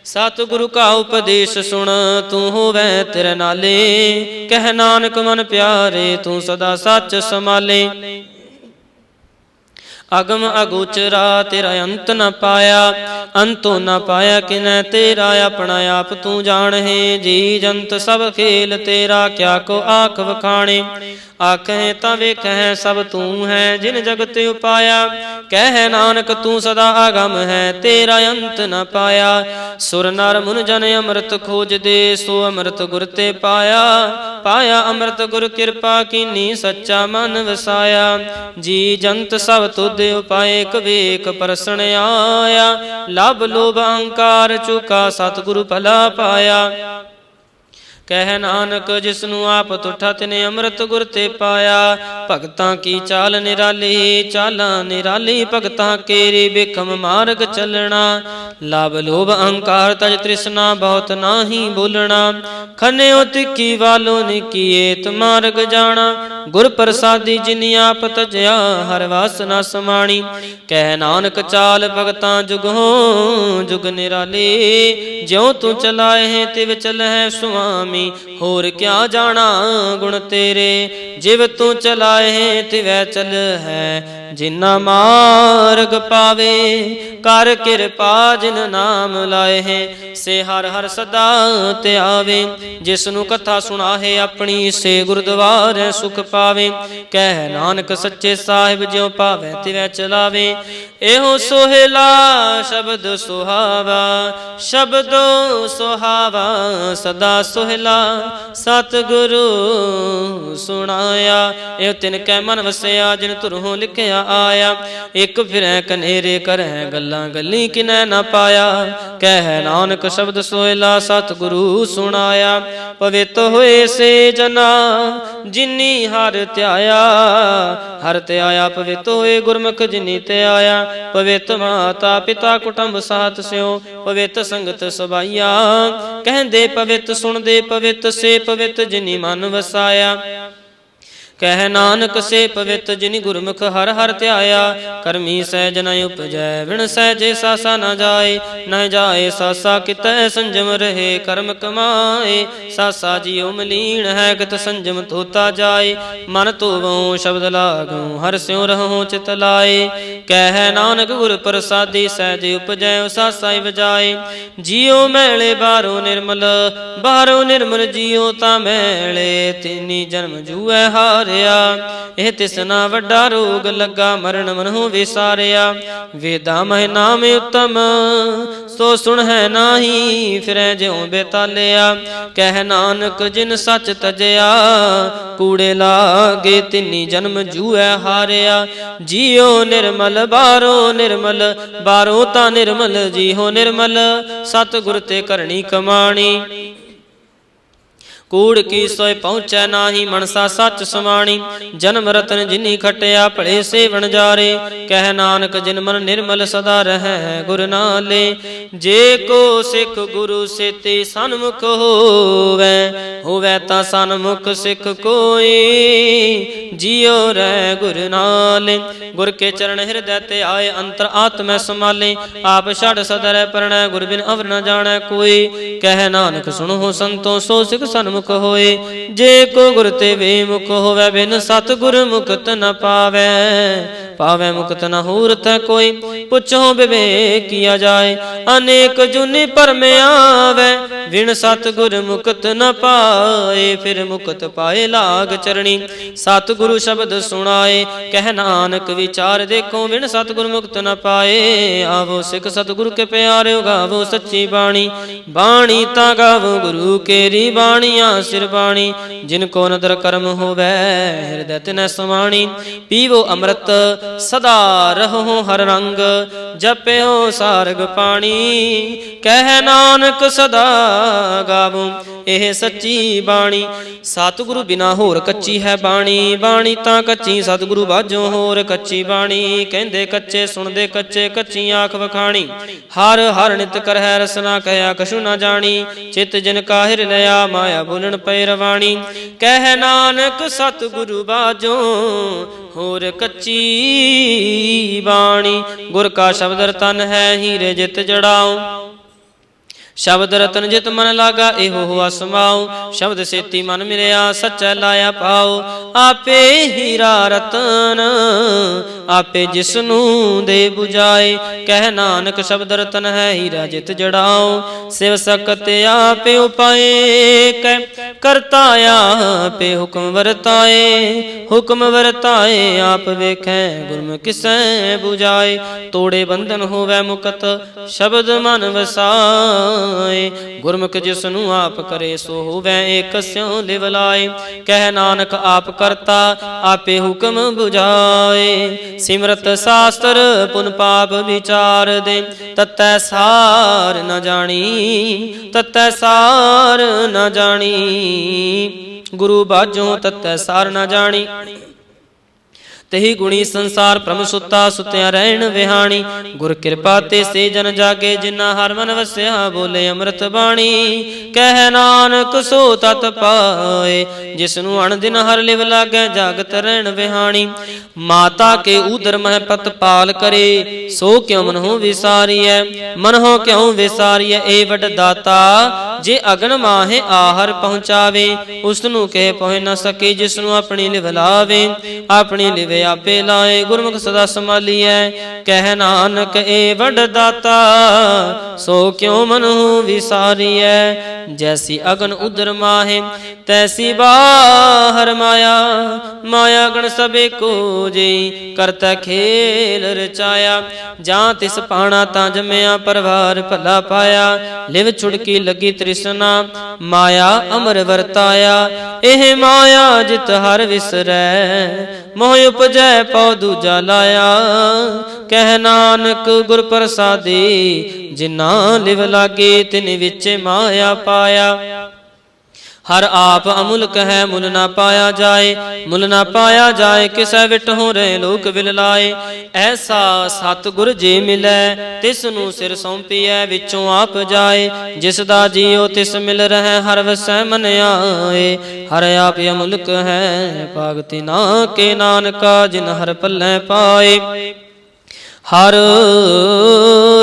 सतगुरु का उपदेश सुन तू होवै तेरे नाले, कह नानक मन प्यारे तू सदा सच संभाले। अगम अगोचरा तेरा अंत न पाया, अंतो न पाया किनै तेरा अपना आप तू जान है। जी जंत सब खेल तेरा क्या को आख वखाणे, आखें ता वेखें सब तू है जिन जगत उपाया। कह नानक तू सदा आगम है तेरा अंत न पाया। सुर नर मुन जन अमृत खोज दे सो अमृत गुर ते पाया, पाया अमृत गुर कृपा कीनी सच्चा मन वसाया। जी जंत सब तुद उपाय कवेक परसण आया, लभ लोभ अहंकार चुका सतगुरु भला पाया। कह नानक जिसनु आप तुठा तिने अमृत गुर ते पाया। भगतां की चाल निराली चाला निराली, भगतां केरी बिखम मार्ग चलना। लाभ लोभ अहंकार तज तृष्णा बहुत नाही बोलना, खन्यो तिखी वालो निकिएत मार्ग जाना। गुर प्रसादी जिनि आप तजया हर वासना समाणी, कह नानक चाल भगतां जुग हो जुग निराली। ज्यों तू चलाए है तिव चलह सुआमी, होर क्या जाना गुण तेरे। जिव तू चलाए है तिवै चल है जिन्ना मार्ग पावे, कर कृपा जिन नाम लाए है से हर हर सदा ते आवे। जिसनु कथा सुना है अपनी से गुरुद्वारे सुख पावे, कह नानक सच्चे साहिब ज्यों पावे तिवै चलावे। एहो सोहेला शब्द सुहावा, शब्दो सुहावा सदा सोहेला। सतगुरु सुनाया एह तिन कै मन वसया, जिन तुरहों लिखिया आया। एक फिरै कनेरे करैं गल्लां गल्ली किनै न पाया, कह नानक शब्द सोहेला सतगुरु सुनाया। पवित्र होए से जना जिनी हर त्याया, हर त्याया पवित्र होए गुरमुख जिनी त्याया। पवित्र माता पिता कुटुंब साथ स्यों, पवित्र संगत सभाइया। कहंदे पवित्र सुनदे पवित्र से पवित्र जिनी मन वसाया। कह नानक से पवित्र जिनि गुरमुख हर हर ध्याया। करमी सहज न उपजै बिन सहजे सासा न जाए, न जाए सासा कितै संजम रहे कर्म कमाए। सासा जियो मलीन है गत संजम तोता जाए, मन तोवों शब्द लागों हर स्यों रहो चित लाए। कह नानक गुर प्रसादी सहज उपजै सासा बजाए। जियो मैले बाहरों निर्मल, बाहरों निर्मल जियो ता मैले, तिनी जन्म जूए हार। एह तिसना वड्डा रोग लगा मरण मनहु विसारिया। वेदा मह नाम उत्तम सो सुन है नाही, फिरै ज्यों बेतालिया। कह नानक जिन सच तजया, कूड़े लागे तिनी जन्म जूए हारिया। जियो निर्मल बाहरों निर्मल, बाहरों ता निर्मल जिहो निर्मल। सतगुर ते करनी कमाणी, कूड़ की सोय पहुँचै नाही मनसा सच समाणी। जन्म रतन जिनी खटिया भले से वणजारे, कह नानक जिन मन निर्मल सदा रहै गुर नाले। जे को सिख गुरु सेती सन्मुख होवै, होवै ता सन्मुख सिख कोई। जियो रह गुर नाले, गुर के चरण हृदय ते आए अंतर आत्मै समाले। आप छड़ सदरै परणै गुर बिन अवर न जानै कोई। कह नानक सुनो संतो सो सिख सन्मुख होए। जे को गुर ते बेमुख होवे बिन सतगुर मुक्त न पावे। पावै मुक्त न होर तै कोई। पुछो विवेक किया जाए अनेक जुनि पर में आवे, बिन सतगुर मुक्त न पाए, फिर मुक्त पाए लाग चरणी। सतगुरु शब्द सुनाए कह नानक विचार देखो, बिन सतगुर मुक्त न पाए। आवो सिख सतगुरु के प्यारे गावो सच्ची बाणी, बाणी ता गावो गुरु केरी बाणिया सिर बाणी। जिनको नदर कर्म होवै हृदय तिन समाणी, पीवो अमृत सदा रहो हर रंग, जप्यो सारग पाणी। कह नानक सदा गावो एह सच्ची बाणी। सतगुरु बिना होर कच्ची है बाणी, बाणी तां कच्ची सतगुरु बाझों होर कच्ची बाणी। कहंदे कच्चे सुनदे कच्चे, कच्ची आँख वखाणी। हर हर नित कर है रसना कया कछु न जानी, चित जिन का हिर लया माया बोलन पै रवाणी। कह नानक सतगुरु बाझों होर कच्ची बाणी। गुर का शब्द रतन है हीरे जित जड़ाओ, शब्द रतन जित मन लागा एहो हुआ समाओ। शब्द सेती मन मिलया सच्चा लाया पाओ, आपे हीरा रतन आपे जिसनू दे बुझाए। कह नानक शब्द रतन है हीरा जित जड़ाओ, शिव सकत आपे उपाए करता आपे हुक्म वरताए। हुक्म वरताए आप वेखें गुरमुख किसै बुझाए, तोड़े बंधन होवै मुकत शब्द मन वसाए। गुरमुख जिसनु आप करे सो होवै एक स्यों लिव लाए। कह नानक आप करता आपे हुक्म बुझाए, सिमरत शास्त्र पुन पाप विचार दे। ततै सार न जानी ततै सार न जानी, गुरु बाझों ततै सार न जानी। तही गुणी संसार भ्रम सुता सुत्या रहन विहाणी। गुर कृपा ते से जन जागे जिन्ना हर मन वस्या, बोले अमृत बाणी। कह नानक सो तत पाए, जिसनु अण दिन हर लिव लागे जागत रहन विहाणी। माता के उदर मह पत पाल करे, सो क्यों मनहु विसारिय मनहो क्यों विसारिय। ए वड दाता जे अगन माहे आहर पहुँचावे, उसनु कह पहुँच न सके जिसनु अपनी लिव लावे। अपनी लिव आपे लाए गुरमुख सदा संभालिए। कह नानक ए वड दाता सो क्यों मनहु विसारिय। जैसी अगन उदर माहे तैसी बाहर माया, माया गण सबे को जी करता खेल रचाया। जां तिस पाना तां जमया परवार भला पाया, लिव छुड़की लगी तृष्णा माया अमर वरताया। एह माया जित हर विसरै मोह उपजै पौ दूजा लाया। कह नानक गुर प्रसादी जिन्ना लिव लागे तिन विच माया पाया। हर आप अमुल्क है मुल ना पाया जाए, मुल ना पाया जाए किसै विट हो रहे लोक विल लाए। ऐसा सतगुर जे मिलै तिसनु सिर सौंपिए विचों आप जाए। जिस दा जियो तिस मिल रहे हर वसै मन आए। हर आप अमुल्क है भागति ना के नानका, जिन हर पल्लै पाए। हर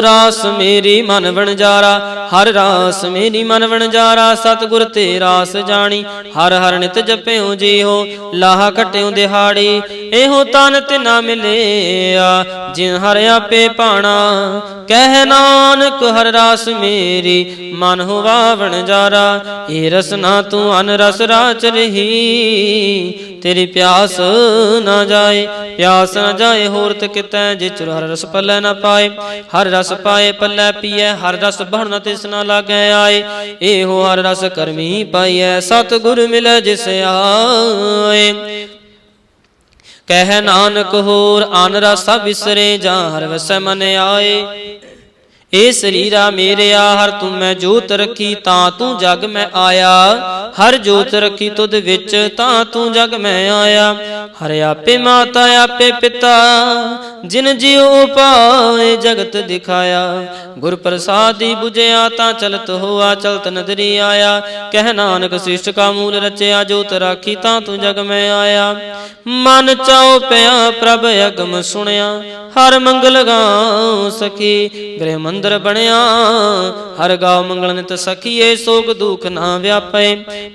रास मेरी मन वणजारा, हर रास मेरी मन वणजारा। सतगुर ते रास जानी, हर हर नित जप्यो जी हो लाहा कट्यो दिहाड़ी। एहो तन तिना मिलिया जिन हर आपे पाना। कह नानक हर रास मेरी मन हुआ वणजारा। ए रसना तू अन रस राच रही, तेरी प्यास न जाए प्यास न जाए होरत कितै। जिचुर हर रस पल्लै न पाए, हर रस पाए पल्लै पिए। हर रस बढ़ न तिस न लागै आए, एहो हर रस करमी पाइए। सतगुर मिलै जिस आए। कह नानक होर आन रसा बिसरे, जां हर वसै मन आए। ए शरीरा मेरेया हर तू मैं जोत रखी, तां तू जग मैं आया। हर जोत रखी तुद विच, तां तू जग मैं आया। हर आपे माता आपे पिता जिन जियो पाए जगत दिखाया। गुर प्रसादी बुझया ता चलत होआ, चलत नदरी आया। कह नानक सृष्ट का मूल रचया, जोत राखी ता तू जग में आया। मन चाओ पया प्रभ अगम सुनया, हर मंगल गाओ सखी। गृह मंदिर बनया हर गाओ मंगल नित सखीए। सोग दुख ना व्यापे,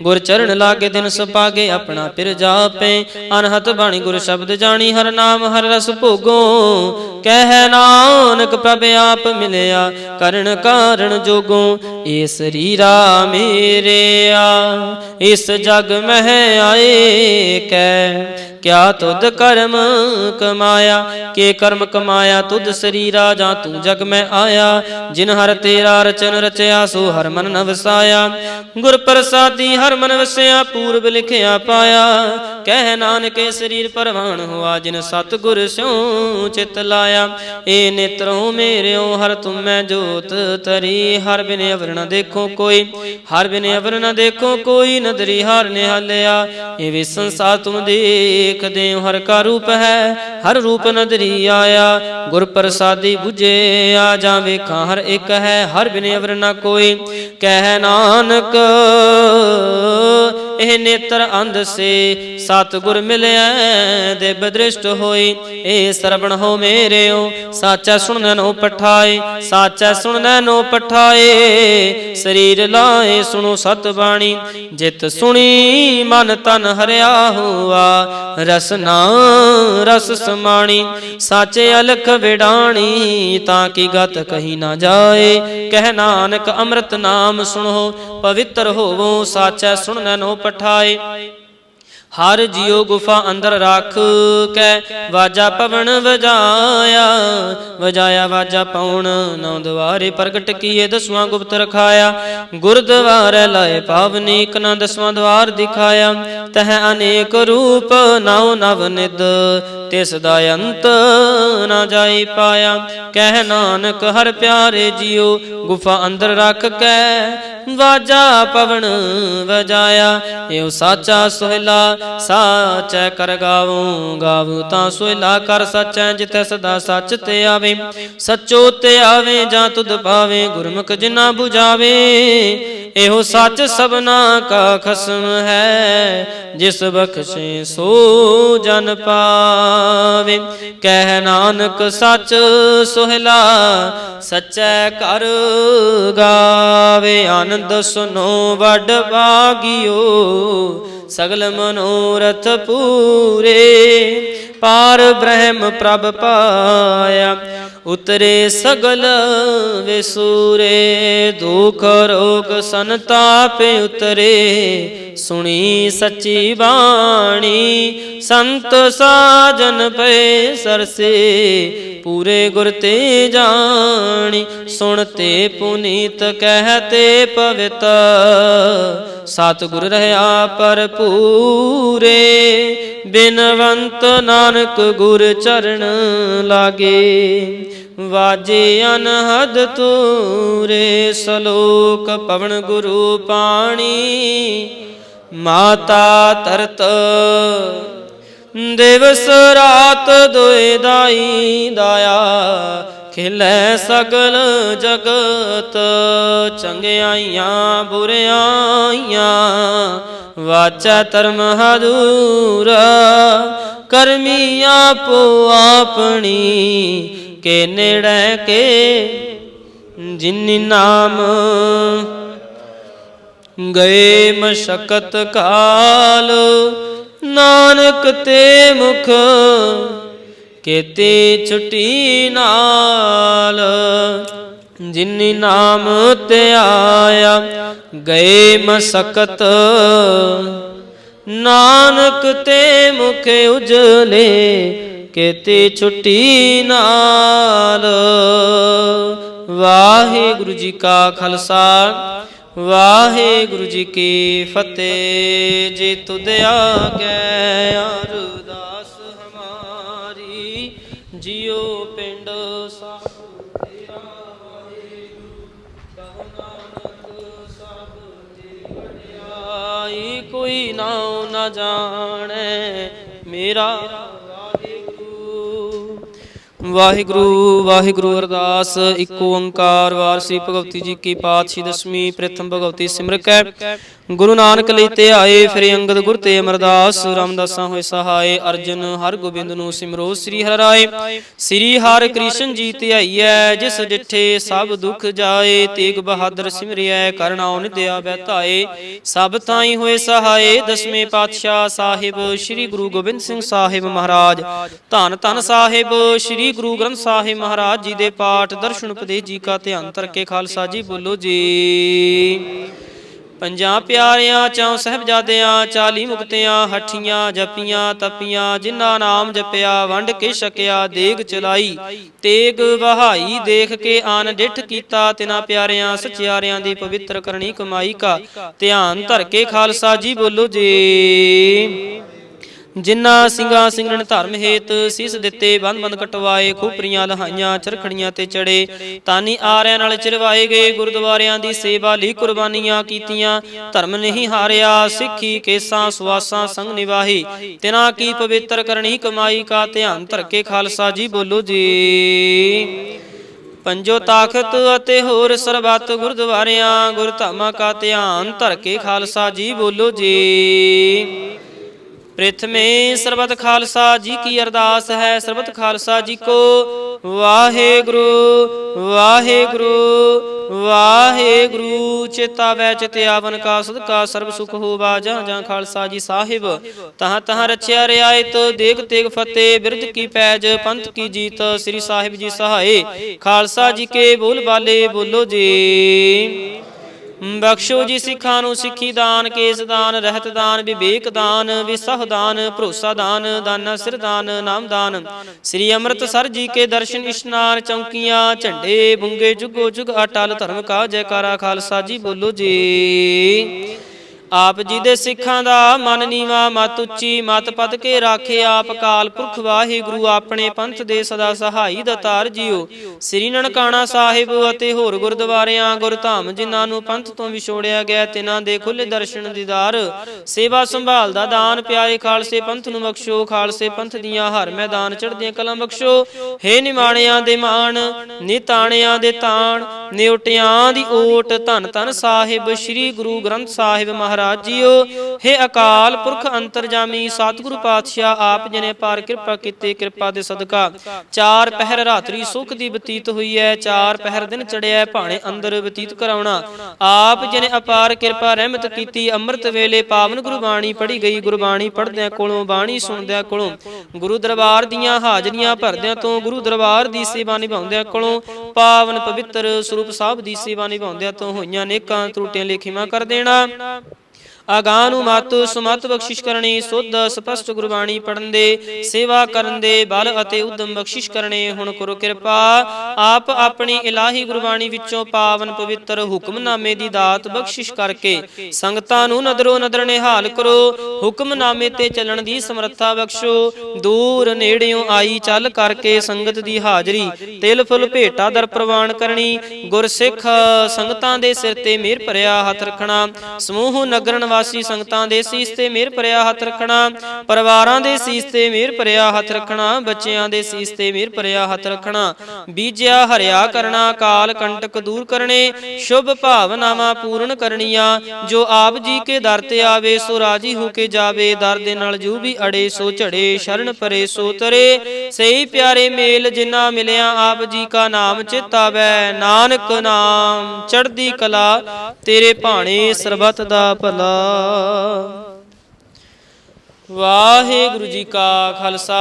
गुर चरण लागे दिन सपागे। अपना पिर जापे अनहत बाणी, गुर शब्द जानी। हर नाम हर रस भोगो, कह नानक प्रभ आप मिलया। करण कारण जोगो ए शरीरा मेरे आ। इस जग में आए कै क्या तुद कर्म कमाया। के कर्म कमाया तुद शरीरा, जा तू जग में आया। जिन हर तेरा रचन रचया, सो हर मन न वसाया। गुर प्रसादी हर मन वसया, पूर्व लिखया पाया। कह नानक शरीर परवान हुआ, जिन सतगुर स्यों चित लाया। ए नेत्रों मेरेओ हर तुम मैं जोत तरी। हर बिन अवर न देखो कोई, हर बिन अवर न देखो कोई। नदरी हार निहालिया, ये वे संसार तुम देख दे। हर का रूप है हर रूप नदरी आया। गुर प्रसादी बुझे आ जावे खां हर एक है। हर बिन अवर न कोई, कह नानक एह नेत्र अंध से। सतगुर मिलया दिव्य दृष्ट होई। ए श्रवण हो मेरेओ साचा सुनने नो पठाए। साचा सुनने नो पठाए, शरीर लाए सुनो सतबाणी। जित सुनी मन तन हरिया हुआ, रसना रस समाणी। साचे अलख विडाणी, ताकि गत कही ना जाए। कह नानक अमृत नाम सुनो, पवित्र होवो साचा सुनने नो पठाए। हर जियो गुफा अंदर राख कै, वाजा पवन वजाया। वजाया वाजा पौन नौ द्वारे, प्रगट किए दसवां गुप्त रखाया। गुरुद्वारे लाए पावनी, कना दसवां द्वार दिखाया। तह अनेक रूप नौ नव निद, तिस दा अंत न जाई पाया। कह नानक हर प्यारे जियो, गुफा अंदर रख कै वाजा पवन वजाया। यो साचा सोहिला साचै कर गावूं, गावूं तां सोहिला कर सचै। जितै सदा सच ते आवे, सचो ते आवे जां तुद पावे। गुरमुख जिना बुझावे, एहो सच सबना का खसम है। जिस बख्शे सो जन पावे। कह नानक सच सोहिला सचै कर गावे। आनंद सुनो वड भागियो, सगल मनोरथ पूरे। पार ब्रह्म प्रभ पाया, उतरे सगल विसूरे। दुख रोग संताप उतरे, सुनी सच्ची बाणी। संत साजन पे सरसे, पूरे गुर ते जानी। सुनते पुनीत कहते पवित्र, सतगुर रहा पर पूरे। बिनवंत नानक गुर चरण लागे, वाजे अनहद तूरे। सलोक पवन गुरु पाणी, माता तरत दिवस रात दोए दाई दाया। खिलै सगल जगत, चंगियाइयां बुरियाइयां। वाचा धर्म हदूरा, करमी आपो आपनी। के नेड़े के जिन नाम, गए मशक्कत काल। नानक ते मुख, केते छुटी नाल। जिन नाम ते आया, गए मशक्कत। नानक ते मुख उजले, केते छुटी नाल। वाहिगुरु जी का खालसा, वाहिगुरु जी की फतेह। जे तुद आगे अरदास हमारी, जियो पिंड साधु तेरा वाहिगुरु। कहो नानक सब जी वडियाई, कोई नाम न जाने मेरा वाहिगुरु। ਵਾਹਿਗੁਰੂ ਵਾਹਿਗੁਰੂ ਅਰਦਾਸ। ਇਕ ਓੰਕਾਰ ਵਾਰ ਸ੍ਰੀ ਭਗਵਤੀ ਜੀ ਕੀ ਪਾਤਸ਼ਾਹੀ ਦਸਵੀਂ ਪ੍ਰਥਮ ਭਗਵਤੀ ਸਿਮਰਕੈ। ਗੁਰੂ ਨਾਨਕ ਲਈ ਤੇ ਆਏ, ਫਿਰ ਅੰਗਦ ਗੁਰ ਤੇ ਅਮਰਦਾਸ। ਰਾਮਦਾਸਾਂ ਹੋਏ ਸਹਾਏ, ਅਰਜਨ ਹਰ ਗੋਬਿੰਦ ਨੂੰ ਸਿਮਰੋ ਸ੍ਰੀ ਹਰਿ ਰਾਏ। ਸ੍ਰੀ ਹਰਿ ਕ੍ਰਿਸ਼ਨ ਜੀ ਧਿਆਈਐ, ਜਿਸ ਡਿਠੇ ਸਭ ਦੁਖ ਜਾਏ। ਤੇਗ ਬਹਾਦਰ ਸਿਮਰਿਐ, ਕਰਨਾਉ ਨਿਦਿਆ ਬਹਿਤਾਏ। ਸਭ ਤਾਈ ਹੋਏ ਸਹਾਏ, ਦਸਵੇਂ ਪਾਤਸ਼ਾਹ ਸਾਹਿਬ ਸ੍ਰੀ ਗੁਰੂ ਗੋਬਿੰਦ ਸਿੰਘ ਸਾਹਿਬ ਮਹਾਰਾਜ। ਧੰਨ ਧੰਨ ਸਾਹਿਬ ਸ੍ਰੀ ਗੁਰੂ ਗ੍ਰੰਥ ਸਾਹਿਬ ਮਹਾਰਾਜ ਜੀ ਦੇ ਪਾਠ ਦਰਸ਼ਨ ਉਪਦੇਸ਼ ਜੀ ਕਾ ਧਿਆਨ ਧਰ ਕੇ ਖਾਲਸਾ ਜੀ ਬੋਲੋ ਜੀ। ਪੰਜਾਂ ਪਿਆਰਿਆਂ ਚੌਂ ਸਾਹਿਬਜ਼ਾਦਿਆਂ, 40 ਮੁਕਤਿਆਂ ਹੱਠੀਆਂ ਜਪੀਆਂ ਤਪੀਆਂ। ਜਿਨ੍ਹਾਂ ਨਾਮ ਜਪਿਆ ਵੰਡ ਕੇ ਛਕਿਆ, ਦੇਗ ਚਲਾਈ ਤੇਗ ਵਹਾਈ। ਦੇਖ ਕੇ ਆਨ ਡਿਠ ਕੀਤਾ, ਤਿਨਾਂ ਪਿਆਰਿਆਂ ਸਚਿਆਰਿਆਂ ਦੀ ਪਵਿੱਤਰ ਕਰਨੀ ਕਮਾਈ ਕਾ ਧਿਆਨ ਧਰ ਕੇ ਖਾਲਸਾ ਜੀ ਬੋਲੋ ਜੀ। ਜਿਨ੍ਹਾਂ ਸਿੰਘਾਂ ਸਿੰਘਣ ਧਰਮ ਹੇਤ ਸੀਸ ਦਿੱਤੇ, ਬੰਦ ਬੰਦ ਕਟਵਾਏ। ਖੂਪਰੀਆਂ ਲਹਾਈਆਂ ਚਰਖੜੀਆਂ ਤੇ ਚੜੇ, ਤਾਨੀ ਆਰਿਆਂ ਨਾਲ ਚਿਰਵਾਏ ਗਏ। ਗੁਰਦੁਆਰਿਆਂ ਦੀ ਸੇਵਾ ਲਈ ਕੁਰਬਾਨੀਆਂ ਕੀਤੀਆਂ, ਧਰਮ ਨਹੀਂ ਹਾਰਿਆ। ਸਿੱਖੀ ਕੇਸਾਂ ਸੁਆਸਾਂ ਸੰਗ ਨਿਵਾਹੀ, ਤਿਨਾਂ ਕੀ ਪਵਿੱਤਰ ਕਰਨੀ ਕਮਾਈ ਕਾ ਧਿਆਨ ਧਰ ਕੇ ਖਾਲਸਾ ਜੀ ਬੋਲੋ ਜੀ। ਪੰਜੋ ਤਾਖਤ ਅਤੇ ਹੋਰ ਸਰਬੱਤ ਗੁਰਦੁਆਰਿਆਂ, ਗੁਰਧਾਮਾਂ ਕਾ ਧਿਆਨ ਧਰ ਕੇ ਖਾਲਸਾ ਜੀ ਬੋਲੋ ਜੀ। ਪ੍ਰਥਮੇ ਸਰਬਤ ਖਾਲਸਾ ਜੀ ਕੀ ਅਰਦਾਸ ਹੈ। ਸਰਬਤ ਖਾਲਸਾ ਜੀ ਕੋ ਵਾਹਿਗੁਰੂ ਵਾਹਿਗੁਰੂ ਵਾਹਿਗੁਰੂ। ਚੇਤਾ ਵੈ ਚਿਤ ਆਵਨ ਕਾ ਸਦਕਾ ਸਰਬ ਸੁਖ ਹੋਵਾ। ਜਾਂ ਜਾਂ ਖਾਲਸਾ ਜੀ ਸਾਹਿਬ ਤਹਾਂ ਤਹਾਂ ਰਚਿਆ ਰਿਆਇਤ। ਦੇਗ ਤੇਗ ਫਤਿਹ ਬਿਰਧ ਕੀ ਪੈਜ, ਪੰਥ ਕੀ ਜੀਤ। ਸ੍ਰੀ ਸਾਹਿਬ ਜੀ ਸਹਾਏ, ਖਾਲਸਾ ਜੀ ਕੇ ਬੋਲ ਬਾਲੇ ਬੋਲੋ ਜੀ। ਬਖਸ਼ੋ ਜੀ ਸਿੱਖਾਂ ਨੂੰ ਸਿੱਖੀ ਦਾਨ, ਕੇਸ ਦਾਨ, ਰਹਿਤ ਦਾਨ, ਵਿਵੇਕ ਦਾਨ, ਵਿਸਹ ਦਾਨ, ਭਰੋਸਾ ਦਾਨ, ਦਾਨਾ ਸਿਰ ਦਾਨ, ਨਾਮ ਦਾਨ। ਸ੍ਰੀ ਅੰਮ੍ਰਿਤਸਰ ਜੀ ਕੇ ਦਰਸ਼ਨ ਇਸ਼ਨਾਨ, ਚੌਂਕੀਆਂ ਝੰਡੇ ਬੁੰਗੇ ਜੁਗੋ ਜੁਗ ਅਟਲ। ਧਰਮ ਕਾ ਜੈਕਾਰਾ ਖਾਲਸਾ ਜੀ ਬੋਲੋ ਜੀ। ਆਪ ਜੀ ਦੇ ਸਿੱਖਾਂ ਦਾ ਮਨ ਨੀਵਾ ਮਤ ਉੱਚੀ, ਮਤ ਪਦ ਕੇ ਰਾਖੇ ਆਪ ਕਾਲ ਪੁਰਖ ਵਾਹਿਗੁਰੂ। ਆਪਣੇ ਪੰਥ ਦੇ ਸਦਾ ਸਹਾਈ ਦਾਤਾਰ ਜੀਓ। ਸ੍ਰੀ ਨਨਕਾਣਾ ਸਾਹਿਬ ਅਤੇ ਹੋਰ ਗੁਰਦੁਆਰਿਆਂ ਗੁਰਧਾਮ ਜਿਨ੍ਹਾਂ ਨੂੰ ਪੰਥ ਤੋਂ ਵਿਛੋੜਿਆ ਗਿਆ, ਤਿਨਾਂ ਦੇ ਖੁੱਲੇ ਦਰਸ਼ਨ ਦੀਦਾਰ, ਸੇਵਾ ਸੰਭਾਲ ਦਾ ਦਾਨ। ਪਿਆਰੇ ਖਾਲਸੇ ਪੰਥ ਨੂੰ ਬਖਸ਼ੋ, ਖਾਲਸੇ ਪੰਥ ਦੀਆਂ ਹਰ ਮੈਦਾਨ ਚੜ੍ਹਦੀਆਂ ਕਲਾਂ ਬਖਸ਼ੋ। ਹੇ ਨਿਮਾਣਿਆਂ ਦੇ ਮਾਣ, ਨਿਤਾਣਿਆਂ ਦੇ ਤਾਣ, ਨਿਉਟਿਆਂ ਦੀ ਓਟ। ਧੰਨ ਧੰਨ ਸਾਹਿਬ ਸ੍ਰੀ ਗੁਰੂ ਗ੍ਰੰਥ ਸਾਹਿਬ ਮਹਾਰਾਜ ਜੀਓ। ਹੇ ਅਕਾਲ ਪੁਰਖ ਅੰਤਰਜਾਮੀ ਸਤਿਗੁਰੂ ਪਾਤਸ਼ਾਹ, ਆਪ ਜਨੇ ਪਾਰ ਕਿਰਪਾ ਕੀਤੇ। ਕਿਰਪਾ ਦੇ ਸਦਕਾ 4 ਪਹਿਰ ਰਾਤਰੀ ਸੁਖ ਦੀ ਬਤੀਤ ਹੋਈ ਹੈ, 4 ਪਹਿਰ ਦਿਨ ਚੜਿਆ ਭਾਣੇ ਅੰਦਰ ਬਤੀਤ ਕਰਾਉਣਾ। ਆਪ ਜਨੇ ਅਪਾਰ ਕਿਰਪਾ ਰਹਿਮਤ ਕੀਤੀ। ਅੰਮ੍ਰਿਤ ਵੇਲੇ ਪਾਵਨ ਗੁਰਬਾਣੀ ਪੜ੍ਹੀ ਗਈ। ਗੁਰਬਾਣੀ ਪੜ੍ਹਦਿਆਂ ਕੋਲੋਂ, ਬਾਣੀ ਸੁਣਦਿਆਂ ਕੋਲੋਂ, ਗੁਰੂ ਦਰਬਾਰ ਦੀਆਂ ਹਾਜ਼ਰੀਆਂ ਭਰਦਿਆਂ ਤੋਂ, ਗੁਰੂ ਦਰਬਾਰ ਦੀ ਸੇਵਾ ਨਿਭਾਉਂਦਿਆਂ ਕੋਲੋਂ, ਪਾਵਨ ਪਵਿੱਤਰ ਸਰੂਪ ਸਾਹਿਬ ਦੀ ਸੇਵਾ ਨਿਭਾਉਂਦਿਆਂ ਤੋਂ ਹੋਈਆਂ ਨੇਕਾਂ ਤਰੁੱਟੀਆਂ ਲੇਖੀਆਂ ਕਰ ਦੇਣਾ। ਅਗਾਂਹ ਨੂੰ ਮਤ ਸੁਮਤ ਬਖਸ਼ਿਸ਼ ਕਰਨੀ। ਸੁੱਧ ਸਪਸ਼ਟ ਗੁਰਬਾਣੀ ਪੜ੍ਹਨ ਦੇ, ਸੇਵਾ ਕਰਨ ਦੇ ਬਲ ਅਤੇ ਉਦਮ ਬਖਸ਼ਿਸ਼ ਕਰਨੇ। ਹੁਣ ਕਰੋ ਕਿਰਪਾ ਆਪ ਆਪਣੀ ਇਲਾਹੀ ਗੁਰਬਾਣੀ ਵਿੱਚੋਂ ਪਾਵਨ ਪਵਿੱਤਰ ਹੁਕਮਨਾਮੇ ਦੀ ਦਾਤ ਬਖਸ਼ਿਸ਼ ਕਰਕੇ ਸੰਗਤਾਂ ਨੂੰ ਨਦਰੋ ਨਦਰ ਨਿਹਾਲ ਕਰੋ। ਹੁਕਮਨਾਮੇ ਤੇ ਚੱਲਣ ਦੀ ਸਮਰੱਥਾ ਬਖਸ਼ੋ। ਦੂਰ ਨੇੜਿਓਂ ਆਈ ਚੱਲ ਕਰਕੇ ਸੰਗਤ ਦੀ ਹਾਜ਼ਰੀ, ਤਿਲ ਫੁੱਲ ਭੇਟਾ ਦਰ ਪ੍ਰਵਾਨ ਕਰਨੀ। ਗੁਰਸਿੱਖ ਸੰਗਤਾਂ ਦੇ ਸਿਰ ਤੇ ਮਿਹਰ ਭਰਿਆ ਹੱਥ ਰੱਖਣਾ। ਸਮੂਹ ਨਗਰਨ ਵਾਸੀ ਸੰਗਤਾਂ ਦੇ ਸੀਸ ਤੇ ਮਿਹਰ ਭਰਿਆ ਹੱਥ ਰੱਖਣਾ। ਪਰਿਵਾਰਾਂ ਦੇ ਸੀਸ ਤੇ ਮਿਹਰ ਭਰਿਆ ਹੱਥ ਰੱਖਣਾ। ਬੱਚਿਆਂ ਦੇ ਸੀਸ ਤੇ ਮਿਹਰ ਭਰਿਆ ਹੱਥ ਰੱਖਣਾ। ਬੀਜਿਆ ਹਰਿਆ ਕਰਨਾ, ਕਾਲ ਕੰਟਕ ਦੂਰ ਕਰਨੇ, ਸ਼ੁਭ ਭਾਵਨਾਵਾਂ ਪੂਰਨ ਕਰਨੀਆਂ। ਜੋ ਆਪ ਜੀ ਕੇ ਦਰ ਤੇ ਆਵੇ ਸੋ ਰਾਜੀ ਹੋ ਕੇ ਜਾਵੇ। ਦਰ ਦੇ ਨਾਲ ਜੂ ਵੀ ਅੜੇ ਸੋ ਝੜੇ, ਸ਼ਰਨ ਪਰੇ ਸੋ ਤਰੇ। ਸਹੀ ਪਿਆਰੇ ਮੇਲ ਜਿਨ੍ਹਾਂ ਮਿਲਿਆ ਆਪ ਜੀ ਕਾ ਨਾਮ ਚਿਤਾਵੈ। ਨਾਨਕ ਨਾਮ ਚੜ੍ਹਦੀ ਕਲਾ, ਤੇਰੇ ਭਾਣੇ ਸਰਬੱਤ ਦਾ ਭਲਾ। ਵਾਹਿਗੁਰੂ ਜੀ ਕਾ ਖਾਲਸਾ,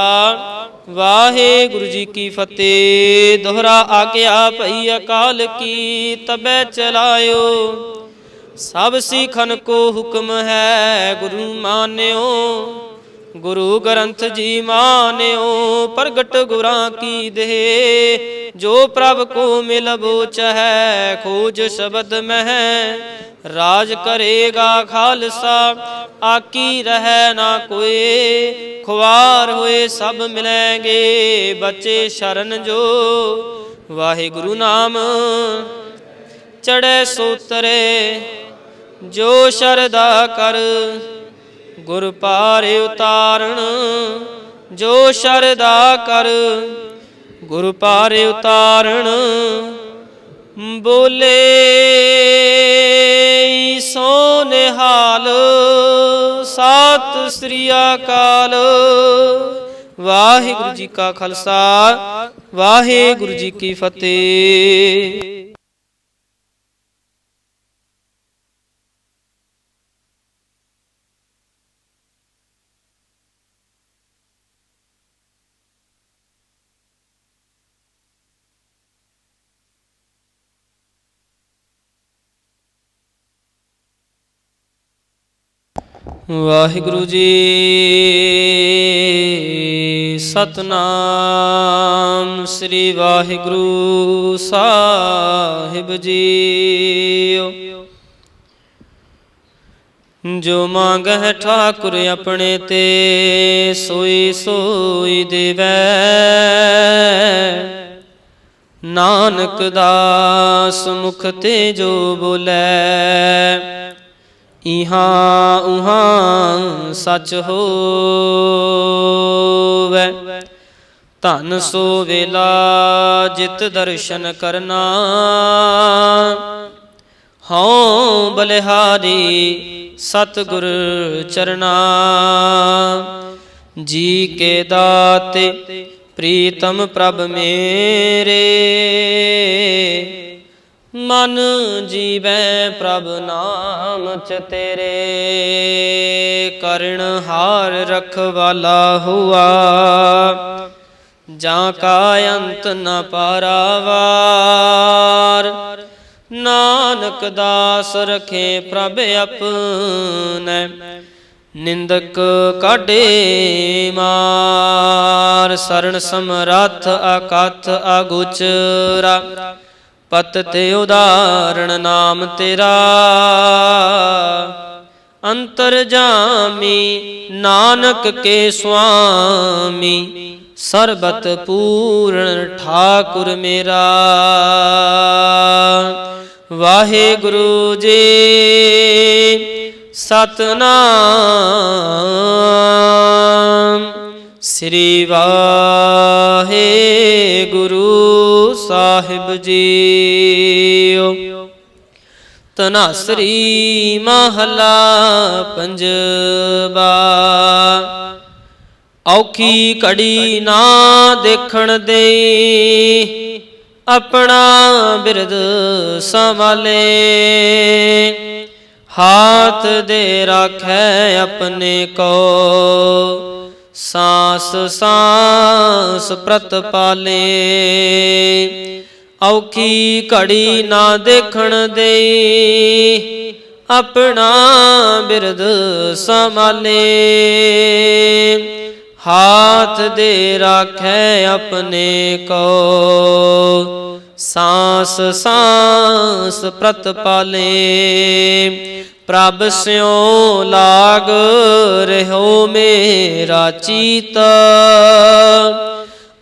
ਵਾਹਿਗੁਰੂ ਜੀ ਕੀ ਫਤਿਹ। ਦੋਹਰਾ ਆਗਿਆ ਭਈ ਅਕਾਲ ਕੀ, ਤਬੈ ਚਲਾਇਓ। ਸਭ ਸਿੱਖਨ ਕੋ ਹੁਕਮ ਹੈ ਗੁਰੂ ਮਾਨਿਓ। ਗੁਰੂ ਗ੍ਰੰਥ ਜੀ ਮਾਨਿਓ। ਪ੍ਰਗਟ ਗੁਰਾਂ ਕੀ ਦੇਹ, ਜੋ ਪ੍ਰਭ ਕੋ ਮਿਲ ਬੋਚ ਹੈ। ਖੋਜ ਸ਼ਬਦ ਮਹਿ ਰਾਜ ਕਰੇਗਾ ਖਾਲਸਾ। ਆਕੀ ਰਹਿ ਨਾ ਕੋਏ, ਖੁਆਰ ਹੋਏ ਸਭ ਮਿਲੈਂਗੇ। ਬੱਚੇ ਸ਼ਰਨ ਜੋ ਵਾਹਿਗੁਰੂ ਨਾਮ, ਚੜ੍ਹੇ ਸੋਤਰੇ ਜੋ ਸ਼ਰਧਾ ਕਰ। ਗੁਰ ਪਾਰੇ ਉਤਾਰਨ ਜੋ ਸ਼ਰਧਾ ਕਰ। ਗੁਰ ਪਾਰੇ ਉਤਾਰਨ ਬੋਲੇ ਸੋ ਨਿਹਾਲ। ਸਤਿ ਸ੍ਰੀ ਅਕਾਲ। ਵਾਹਿਗੁਰੂ ਜੀ ਕਾ ਖਾਲਸਾ, ਵਾਹਿਗੁਰੂ ਜੀ ਕੀ ਫਤਿਹ। ਵਾਹਿਗੁਰੂ ਜੀ ਸਤਨਾਮ ਸ੍ਰੀ ਵਾਹਿਗੁਰੂ ਸਾਹਿਬ ਜੀਓ। ਜੋ ਮੰਗਹਿ ਠਾਕੁਰ ਆਪਣੇ ਤੇ ਸੋਈ ਸੋਈ ਦੇਵੈ। ਨਾਨਕ ਦਾਸ ਮੁਖ ਤੇ ਜੋ ਬੋਲੇ ਇਹਾਂ ਉਹਾਂ ਸੱਚ ਹੋਵੈ। ਧਨ ਸੋ ਵੇਲਾ ਜਿਤ ਦਰਸ਼ਨ ਕਰਨਾ। ਹਉ ਬਲਿਹਾਰੀ ਸਤਿਗੁਰ ਚਰਨਾ। ਜੀ ਕੇ ਦਾਤੇ ਪ੍ਰੀਤਮ ਪ੍ਰਭ ਮੇਰੇ। ਮਨ ਜੀਵੈ ਪ੍ਰਭ ਨਾਮ ਚ ਤੇਰੇ। ਕਰਣ ਹਾਰ ਰਖਵਾਲਾ ਹੁਆ। ਜਾਂ ਕਾ ਅੰਤ ਨ ਪਾਰਾਵਾਰ। ਨਾਨਕ ਦਾਸ ਰਖੇ ਪ੍ਰਭ ਆਪਨੈ। ਨਿੰਦਕ ਕਾਢੇ ਮਾਰ। ਸਰਣ ਸਮਰੱਥ ਅਕਥ ਅਗੋਚਰਾ। ਪਤ ਤੇ ਉਦਾਹਰਣ ਨਾਮ ਤੇਰਾ। ਅੰਤਰਜਾਮੀ ਨਾਨਕ ਕੇ ਸੁਆਮੀ। ਸਰਬਤ ਪੂਰਨ ਠਾਕੁਰ ਮੇਰਾ। ਵਾਹਿਗੁਰੂ ਜੀ ਸਤਨਾਮ ਸ੍ਰੀ ਵਾਹਿਗੁਰੂ ਸਾਹਿਬ ਜੀਓ। ਧਨਾਸਰੀ ਮਹਲਾ ਪੰਜਵਾ। ਔਖੀ ਘੜੀ ਨਾ ਦੇਖਣ ਦੇਈ। ਆਪਣਾ ਬਿਰਦ ਸੰਭਾਲੇ। ਹਾਥ ਦੇ ਰਾਖੈ ਆਪਣੇ ਕੋ। ਸਾਸ ਸਾਸ ਪ੍ਰਤ ਪਾਲੇ। ਔਖੀ ਘੜੀ ਨਾ ਦੇਖਣ ਦੇਈ। ਆਪਣਾ ਬਿਰਦ ਸੰਭਾਲੇ। ਹਾਥ ਦੇ ਰਾਖੈ ਆਪਣੇ ਕੋ। ਸਾਸ ਸਾਸ ਪ੍ਰਤ ਪਾਲੇ। ਪ੍ਰਭ ਸਿਉ ਲਾਗ ਰਹਿਓ ਮੇਰਾ ਚੀਤ।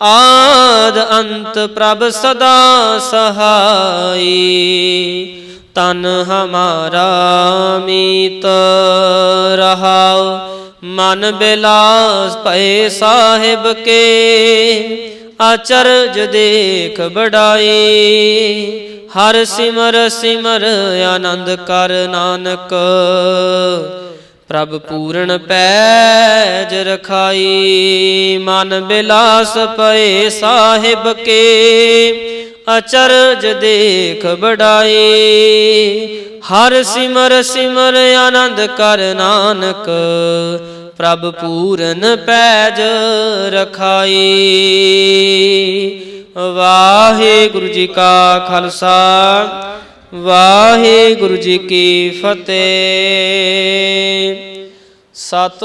ਆਦ ਅੰਤ ਪ੍ਰਭ ਸਦਾ ਸਹਾਈ। ਤਨ ਹਮਾਰਾ ਮੀਤ ਰਹਾਉ। ਮਨ ਬਿਲਾਸ ਭਏ ਸਾਹਿਬ ਕੇ। ਅਚਰਜ ਦੇਖ ਬੜਾਈ। ਹਰ ਸਿਮਰ ਸਿਮਰ ਆਨੰਦ ਕਰ ਨਾਨਕ। ਪ੍ਰਭ ਪੂਰਨ ਪੈਜ ਰਖਾਈ। ਮਨ ਬਿਲਾਸ ਪਏ ਸਾਹਿਬ ਕੇ। ਅਚਰਜ ਦੇਖ ਬੜਾਈ। ਹਰ ਸਿਮਰ ਸਿਮਰ ਆਨੰਦ ਕਰ ਨਾਨਕ। ਪ੍ਰਭ ਪੂਰਨ ਪੈਜ ਰਖਾਈ। ਵਾਹਿਗੁਰੂ ਜੀ ਕਾ ਖਾਲਸਾ, ਵਾਹਿਗੁਰੂ ਜੀ ਕੀ ਫਤਿਹ। ਸਤਿ